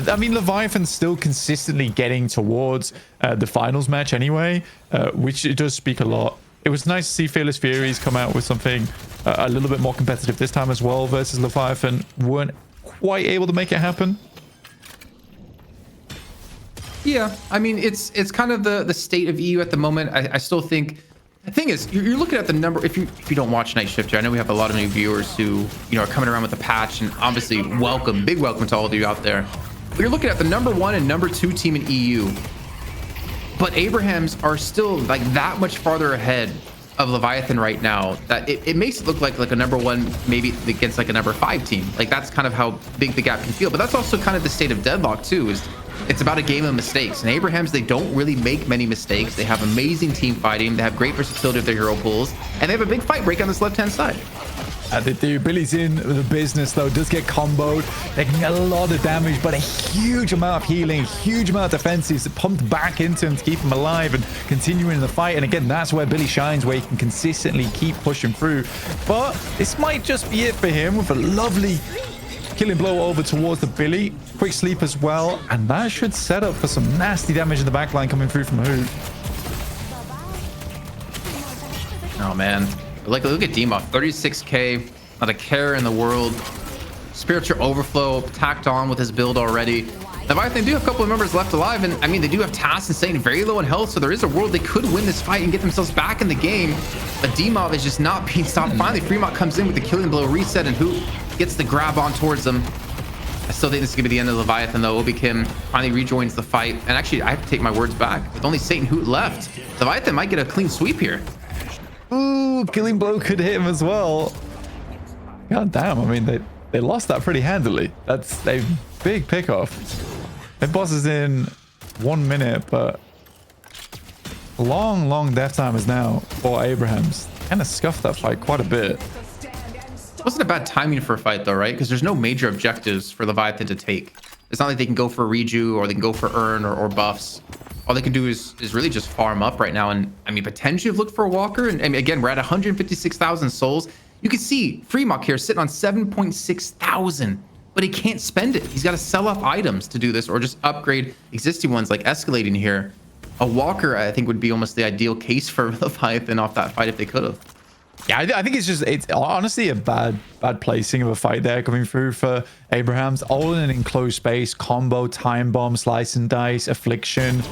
I mean, Leviathan's still consistently getting towards the finals match anyway, which it does speak a lot. It was nice to see Fearless Furies come out with something a little bit more competitive this time as well versus Leviathan. Weren't quite able to make it happen. Yeah, I mean, it's kind of the state of EU at the moment. I still think the thing is, you're looking at the number. If you don't watch Night Shift here, I know we have a lot of new viewers who are coming around with the patch, and obviously big welcome to all of you out there. But you're looking at the number 1 and number 2 team in EU, but Abrahams are still like that much farther ahead of Leviathan right now that it makes it look like a number 1 maybe against like a number 5 team. Like that's kind of how big the gap can feel. But that's also kind of the state of Deadlock too. Is it's about a game of mistakes. And Abrahams, they don't really make many mistakes. They have amazing team fighting. They have great versatility of their hero pools, and they have a big fight break on this left-hand side. They do. Billy's in the business though, does get comboed, taking a lot of damage, but a huge amount of healing, huge amount of defenses pumped back into him to keep him alive and continuing the fight. And again, that's where Billy shines, where he can consistently keep pushing through. But this might just be it for him, with a lovely killing blow over towards the Billy. Quick sleep as well, and that should set up for some nasty damage in the backline coming through from Hoot. Oh man. Look at Demoff, 36k, not a care in the world. Spiritual Overflow tacked on with his build already. Leviathan do have a couple of members left alive, and I mean, they do have Tass and Satan very low in health, so there is a world they could win this fight and get themselves back in the game. But D-Mob is just not being stopped. Finally, Fremont comes in with the killing blow reset, and who gets the grab on towards them. I still think this is gonna be the end of Leviathan, though. Obi Kim finally rejoins the fight, and actually, I have to take my words back. With only Satan Hoot left, Leviathan might get a clean sweep here. Ooh, killing blow could hit him as well. God damn, I mean, they lost that pretty handily. That's a big pickoff. Mid boss is in 1 minute, but long death time is now for Abrahams. Kind of scuffed that fight quite a bit. It wasn't a bad timing for a fight, though, right? Because there's no major objectives for Leviathan to take. It's not like they can go for reju or they can go for earn or buffs. All they can do is really just farm up right now. And I mean, potentially look for a walker. And I mean, again, we're at 156,000 souls. You can see Fremont here sitting on 7.6 thousand, but he can't spend it. He's got to sell off items to do this or just upgrade existing ones like escalating here. A walker, I think, would be almost the ideal case for Leviathan off that fight if they could have. Yeah, I think it's honestly a bad placing of a fight there coming through for Abrahams. All in an enclosed space, combo, time bomb, slice and dice, affliction,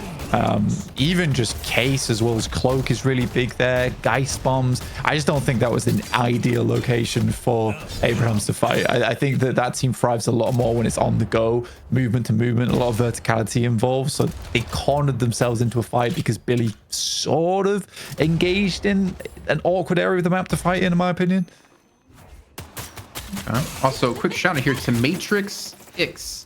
even just case as well as cloak is really big there. Geist bombs. I just don't think that was an ideal location for Abrahams to fight. I think that team thrives a lot more when it's on the go, movement to movement, a lot of verticality involved. So they cornered themselves into a fight because Billy sort of engaged in an awkward area of the map to fight in my opinion. Also, quick shout out here to Matrix X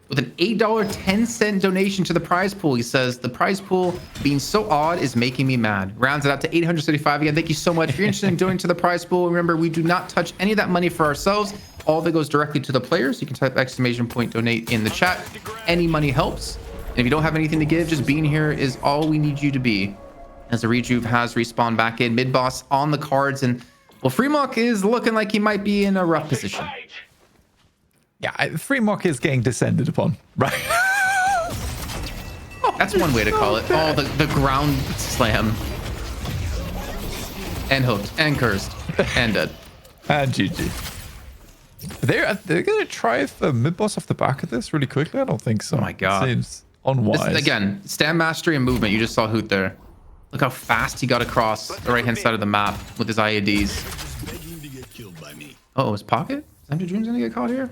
with an $8.10 donation to the prize pool. He says, the prize pool being so odd is making me mad. Rounds it out to 875. Again, thank you so much. If you're interested in doing to the prize pool, remember, we do not touch any of that money for ourselves. All of it goes directly to the players. You can type !donate in the chat. Any money helps. And if you don't have anything to give, just being here is all we need you to be. As the rejuve has respawned back in, mid boss on the cards, and well, Fremont is looking like he might be in a rough position. Yeah, Fremont is getting descended upon, right? That's one way to call it. Oh, the ground slam. And hooked, and cursed, and dead. And GG. They're gonna try for mid boss off the back of this really quickly. I don't think so. Oh my god, it seems unwise. This, again, stand mastery and movement. You just saw Hoot there. Look how fast he got across the right hand side of the map with his IEDs. Oh, his pocket? Is Empty Dreams gonna get caught here?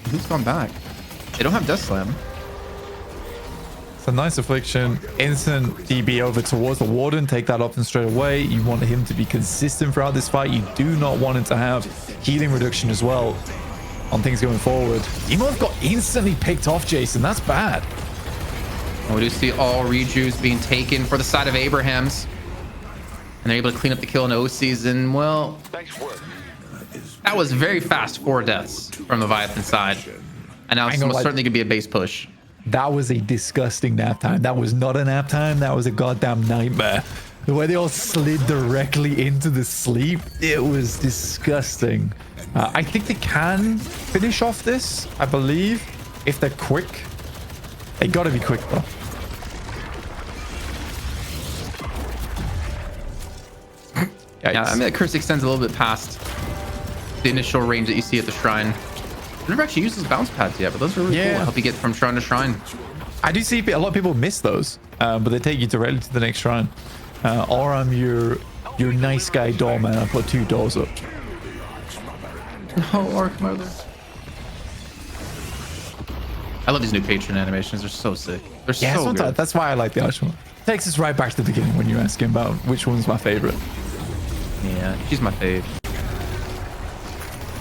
Who's gone back? They don't have Death Slam. It's a nice affliction. Instant DB over towards the Warden. Take that option straight away. You want him to be consistent throughout this fight. You do not want him to have healing reduction as well on things going forward. Emoth got instantly picked off, Jason. That's bad. We do see all rejuves being taken for the side of Abrahams. And they're able to clean up the kill in OCs. And, well, that was very fast 4 deaths from the Leviathan side. And now it's most certainly going to be a base push. That was a disgusting nap time. That was not a nap time. That was a goddamn nightmare. The way they all slid directly into the sleep, it was disgusting. I think they can finish off this, I believe, if they're quick. They gotta be quick, though. Yeah, I mean, that curse extends a little bit past the initial range that you see at the shrine. I've never actually used those bounce pads yet, but those are really cool. Help you get from shrine to shrine. I do see a lot of people miss those, but they take you directly to the next shrine. Or I'm your nice guy doorman. I put 2 doors up. No, Arc Mother. I love these new patron animations. They're so sick. They're so good. That's why I like the Arch one. Takes us right back to the beginning when you're asking about which one's my favorite. Yeah, she's my fave.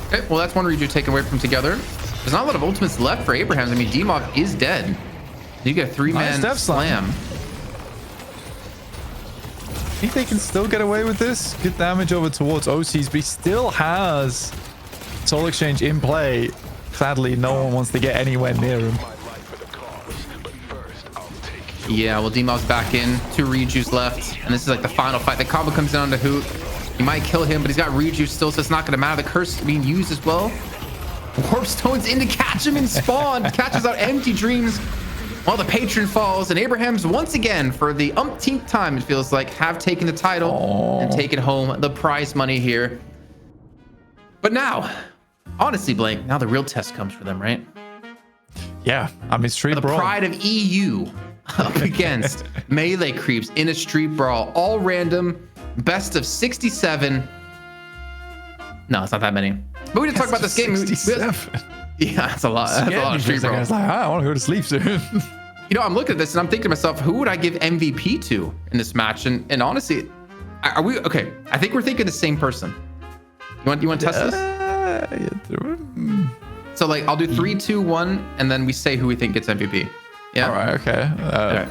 Okay, well, that's one reju taken away from together. There's not a lot of ultimates left for Abrahams. I mean, D-Mob is dead. You get a 3-man slam. I think they can still get away with this. Good damage over towards OCs, but he still has Soul Exchange in play. Sadly, no one wants to get anywhere near him. Yeah, well, D-Mob's back in. 2 rejus left. And this is like the final fight. The combo comes down to Hoot. He might kill him, but he's got reju still, so it's not going to matter. The curse being used as well. Warp Stone's in to catch him in spawn. Catches out Empty Dreams while the patron falls. And Abrahams, once again, for the umpteenth time, it feels like, have taken the title and taken home the prize money here. But now, honestly, Blake, now the real test comes for them, right? Yeah, I mean, street The brawl. pride of EU up against melee creeps in a street brawl. All random. Best of 67. No, it's not that many. But we didn't talk about this game. 67. Yeah, that's a lot. That's a lot of street I brawl. was like, I want to go to sleep soon. You know, I'm looking at this and I'm thinking to myself, who would I give MVP to in this match? And honestly, are we okay? I think we're thinking the same person. You want to test this? So like, I'll do 3, 2, 1, and then we say who we think gets MVP. Yeah. All right. Okay. All right.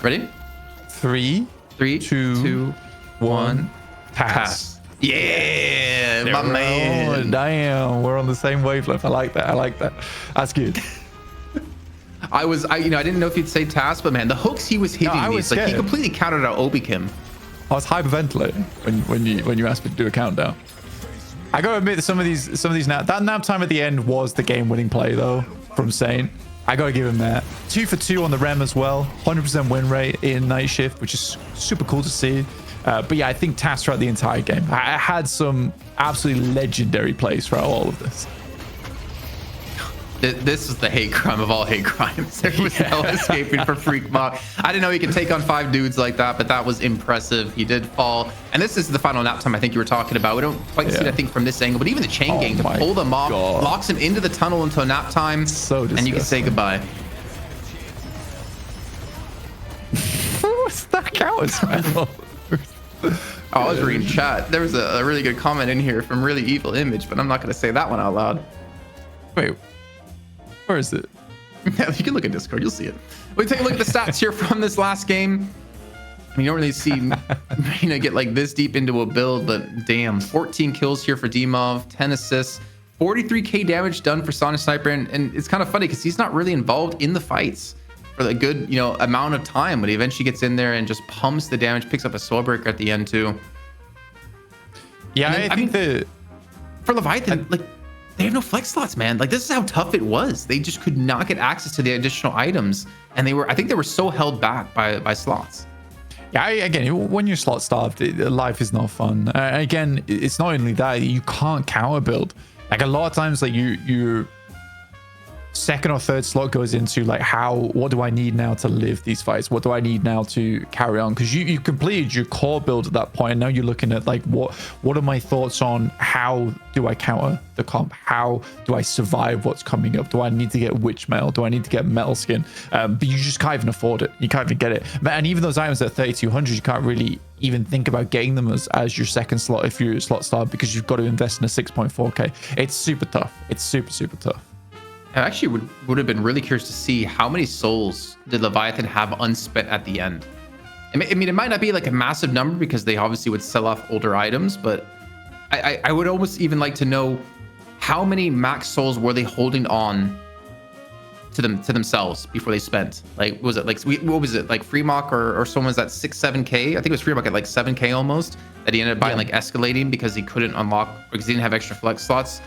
Ready? 3, 3, 2, 2, 1. pass. Yeah, my man. Damn, we're on the same wavelength. I like that. That's good. I didn't know if you'd say Task, but man, the hooks he was hitting I me, was it's like he scared. completely countered out Obi-Kim. I was hyperventilating when you asked me to do a countdown. I gotta admit that some of these that nap time at the end was the game-winning play though from Saint. I gotta give him that. 2 for 2 on the Rem as well. 100% win rate in Night Shift, which is super cool to see. But yeah, I think Task throughout the entire game. I had some absolutely legendary plays throughout all of this. This is the hate crime of all hate crimes. There was no escaping for Freak Mock. I didn't know he could take on 5 dudes like that, but that was impressive. He did fall. And this is the final nap time I think you were talking about. We don't quite see it, I think, from this angle, but even the chain gang to pull them off, locks him into the tunnel until nap time, So disgusting. and you can say goodbye. What's that cow smell? I was reading chat. There was a really good comment in here from Really Evil Image, but I'm not going to say that one out loud. Wait, where is it? Yeah, you can look at Discord. You'll see it. We take a look at the stats here from this last game. I mean, you don't really see get like this deep into a build, but damn, 14 kills here for Demov, 10 assists, 43k damage done for Sonic Sniper, and it's kind of funny because he's not really involved in the fights for a good amount of time, but he eventually gets in there and just pumps the damage, picks up a soul breaker at the end too. Yeah, then, I think for Leviathan, like, they have no flex slots, man. Like, this is how tough it was. They just could not get access to the additional items, and I think they were so held back by slots. Yeah, again, when you're slot starved, life is not fun. Again, it's not only that, you can't counter build. Like a lot of times, like you second or third slot goes into like, what do I need now to live these fights? What do I need now to carry on? Because you completed your core build at that point, and now you're looking at like, what are my thoughts on how do I counter the comp? How do I survive what's coming up? Do I need to get witch mail? Do I need to get metal skin? But you just can't even afford it. You can't even get it. And even those items at 3200, you can't really even think about getting them as your second slot if you're slot starved, because you've got to invest in a 6.4k. It's super tough. It's super tough. I actually would have been really curious to see how many souls did Leviathan have unspent at the end. I mean, it might not be like a massive number because they obviously would sell off older items, but I would almost even like to know how many max souls were they holding on to themselves before they spent. Like, what was it like Freemock or someone was at 6-7k? I think it was Freemock at like 7k almost, that he ended up buying like escalating because he couldn't unlock, because he didn't have extra flex slots.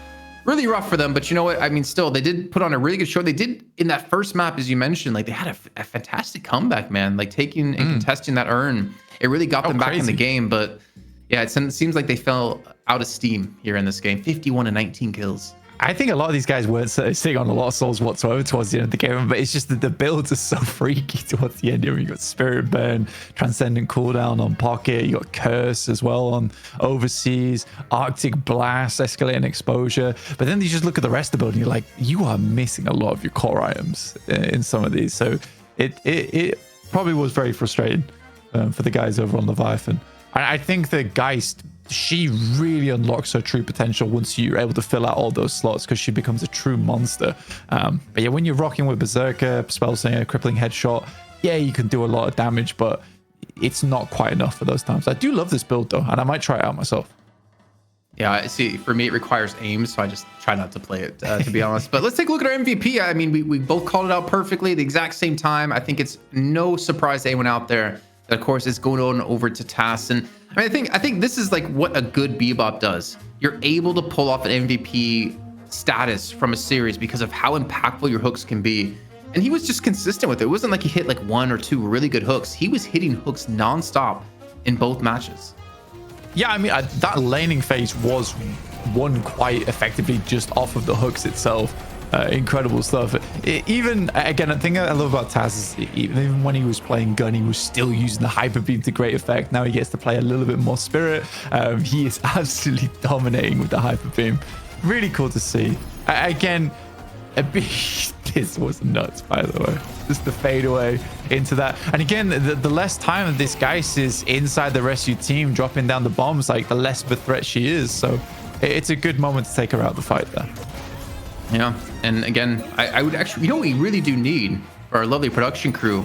Really rough for them, but you know what? I mean, still, they did put on a really good show. They did in that first map, as you mentioned, like they had a fantastic comeback, man. Like taking and contesting that urn, it really got them back in the game. But yeah, it seems like they fell out of steam here in this game. 51 and 19 kills. I think a lot of these guys weren't sitting on a lot of souls whatsoever towards the end of the game, but it's just that the builds are so freaky towards the end. You got Spirit Burn, Transcendent Cooldown on Pocket, you got Curse as well on Overseas, Arctic Blast, Escalating Exposure. But then you just look at the rest of the build and you're like, you are missing a lot of your core items in some of these. So it probably was very frustrating for the guys over on Leviathan. I think the Geist, she really unlocks her true potential once you're able to fill out all those slots, because she becomes a true monster. But yeah, when you're rocking with Berserker, Spellslinger, Crippling Headshot, yeah, you can do a lot of damage, but it's not quite enough for those times. I do love this build though, and I might try it out myself. Yeah, see, for me, it requires aim, so I just try not to play it, to be honest. But let's take a look at our MVP. I mean, we both called it out perfectly at the exact same time. I think it's no surprise to anyone out there that, of course, is going on over to TAS. And I mean, I think this is like what a good Bebop does. You're able to pull off an MVP status from a series because of how impactful your hooks can be. And he was just consistent with it. It wasn't like he hit like 1 or 2 really good hooks. He was hitting hooks nonstop in both matches. Yeah, I mean, that laning phase was won quite effectively just off of the hooks itself. Incredible stuff. Even again, the thing I love about Taz is even when he was playing gun, he was still using the hyper beam to great effect. Now he gets to play a little bit more spirit. He is absolutely dominating with the hyper beam. Really cool to see. Again, this was nuts, by the way. Just the fadeaway into that. And again, the less time that this Geist is inside the rescue team, dropping down the bombs, like the less of a threat she is. So it's a good moment to take her out of the fight there. Yeah, and again, I would actually, you know what we really do need for our lovely production crew?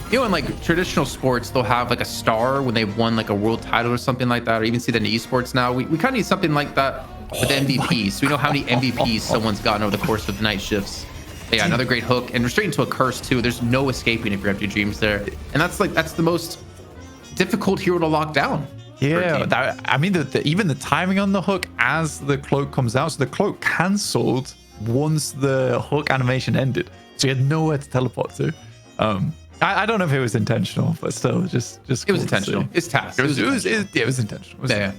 You know, in like traditional sports, they'll have like a star when they've won like a world title or something like that, or even see that in esports now. We kind of need something like that with MVPs. So we know how many MVPs someone's gotten over the course of the night shifts. Yeah, another great hook, and we're straight into a curse too. There's no escaping if you're empty dreams there, and that's the most difficult hero to lock down. Yeah, I mean, even the timing on the hook as the cloak comes out, so the cloak cancelled once the hook animation ended, so you had nowhere to teleport to. I don't know if it was intentional, but still, just it was intentional. It's task. It was intentional. Yeah.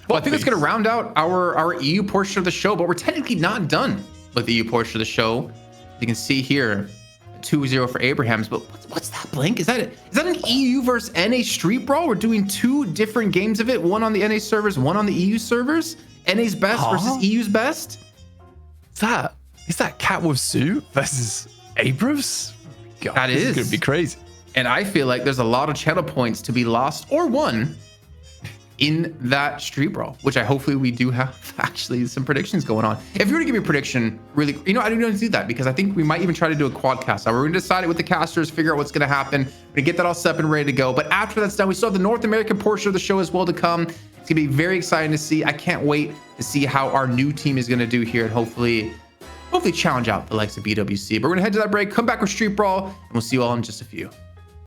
Well, I think that's going to round out our EU portion of the show, but we're technically not done with the EU portion of the show. You can see here, 2-0 for Abrahams, but what's that, Blink? Is that an EU versus NA Street Brawl? We're doing two different games of it, one on the NA servers, one on the EU servers. NA's best versus EU's best. Is that Cat with Sue versus Abrams? God, that is going to be crazy. And I feel like there's a lot of channel points to be lost or won in that Street Brawl, which hopefully we do have actually some predictions going on. If you were to give me a prediction, really, I don't want to do that because I think we might even try to do a quad cast. We're going to decide it with the casters, figure out what's going to happen. We're going to get that all set up and ready to go. But after that's done, we still have the North American portion of the show as well to come. It's going to be very exciting to see. I can't wait to see how our new team is going to do here and hopefully challenge out the likes of BWC. But we're going to head to that break, come back with Street Brawl, and we'll see you all in just a few.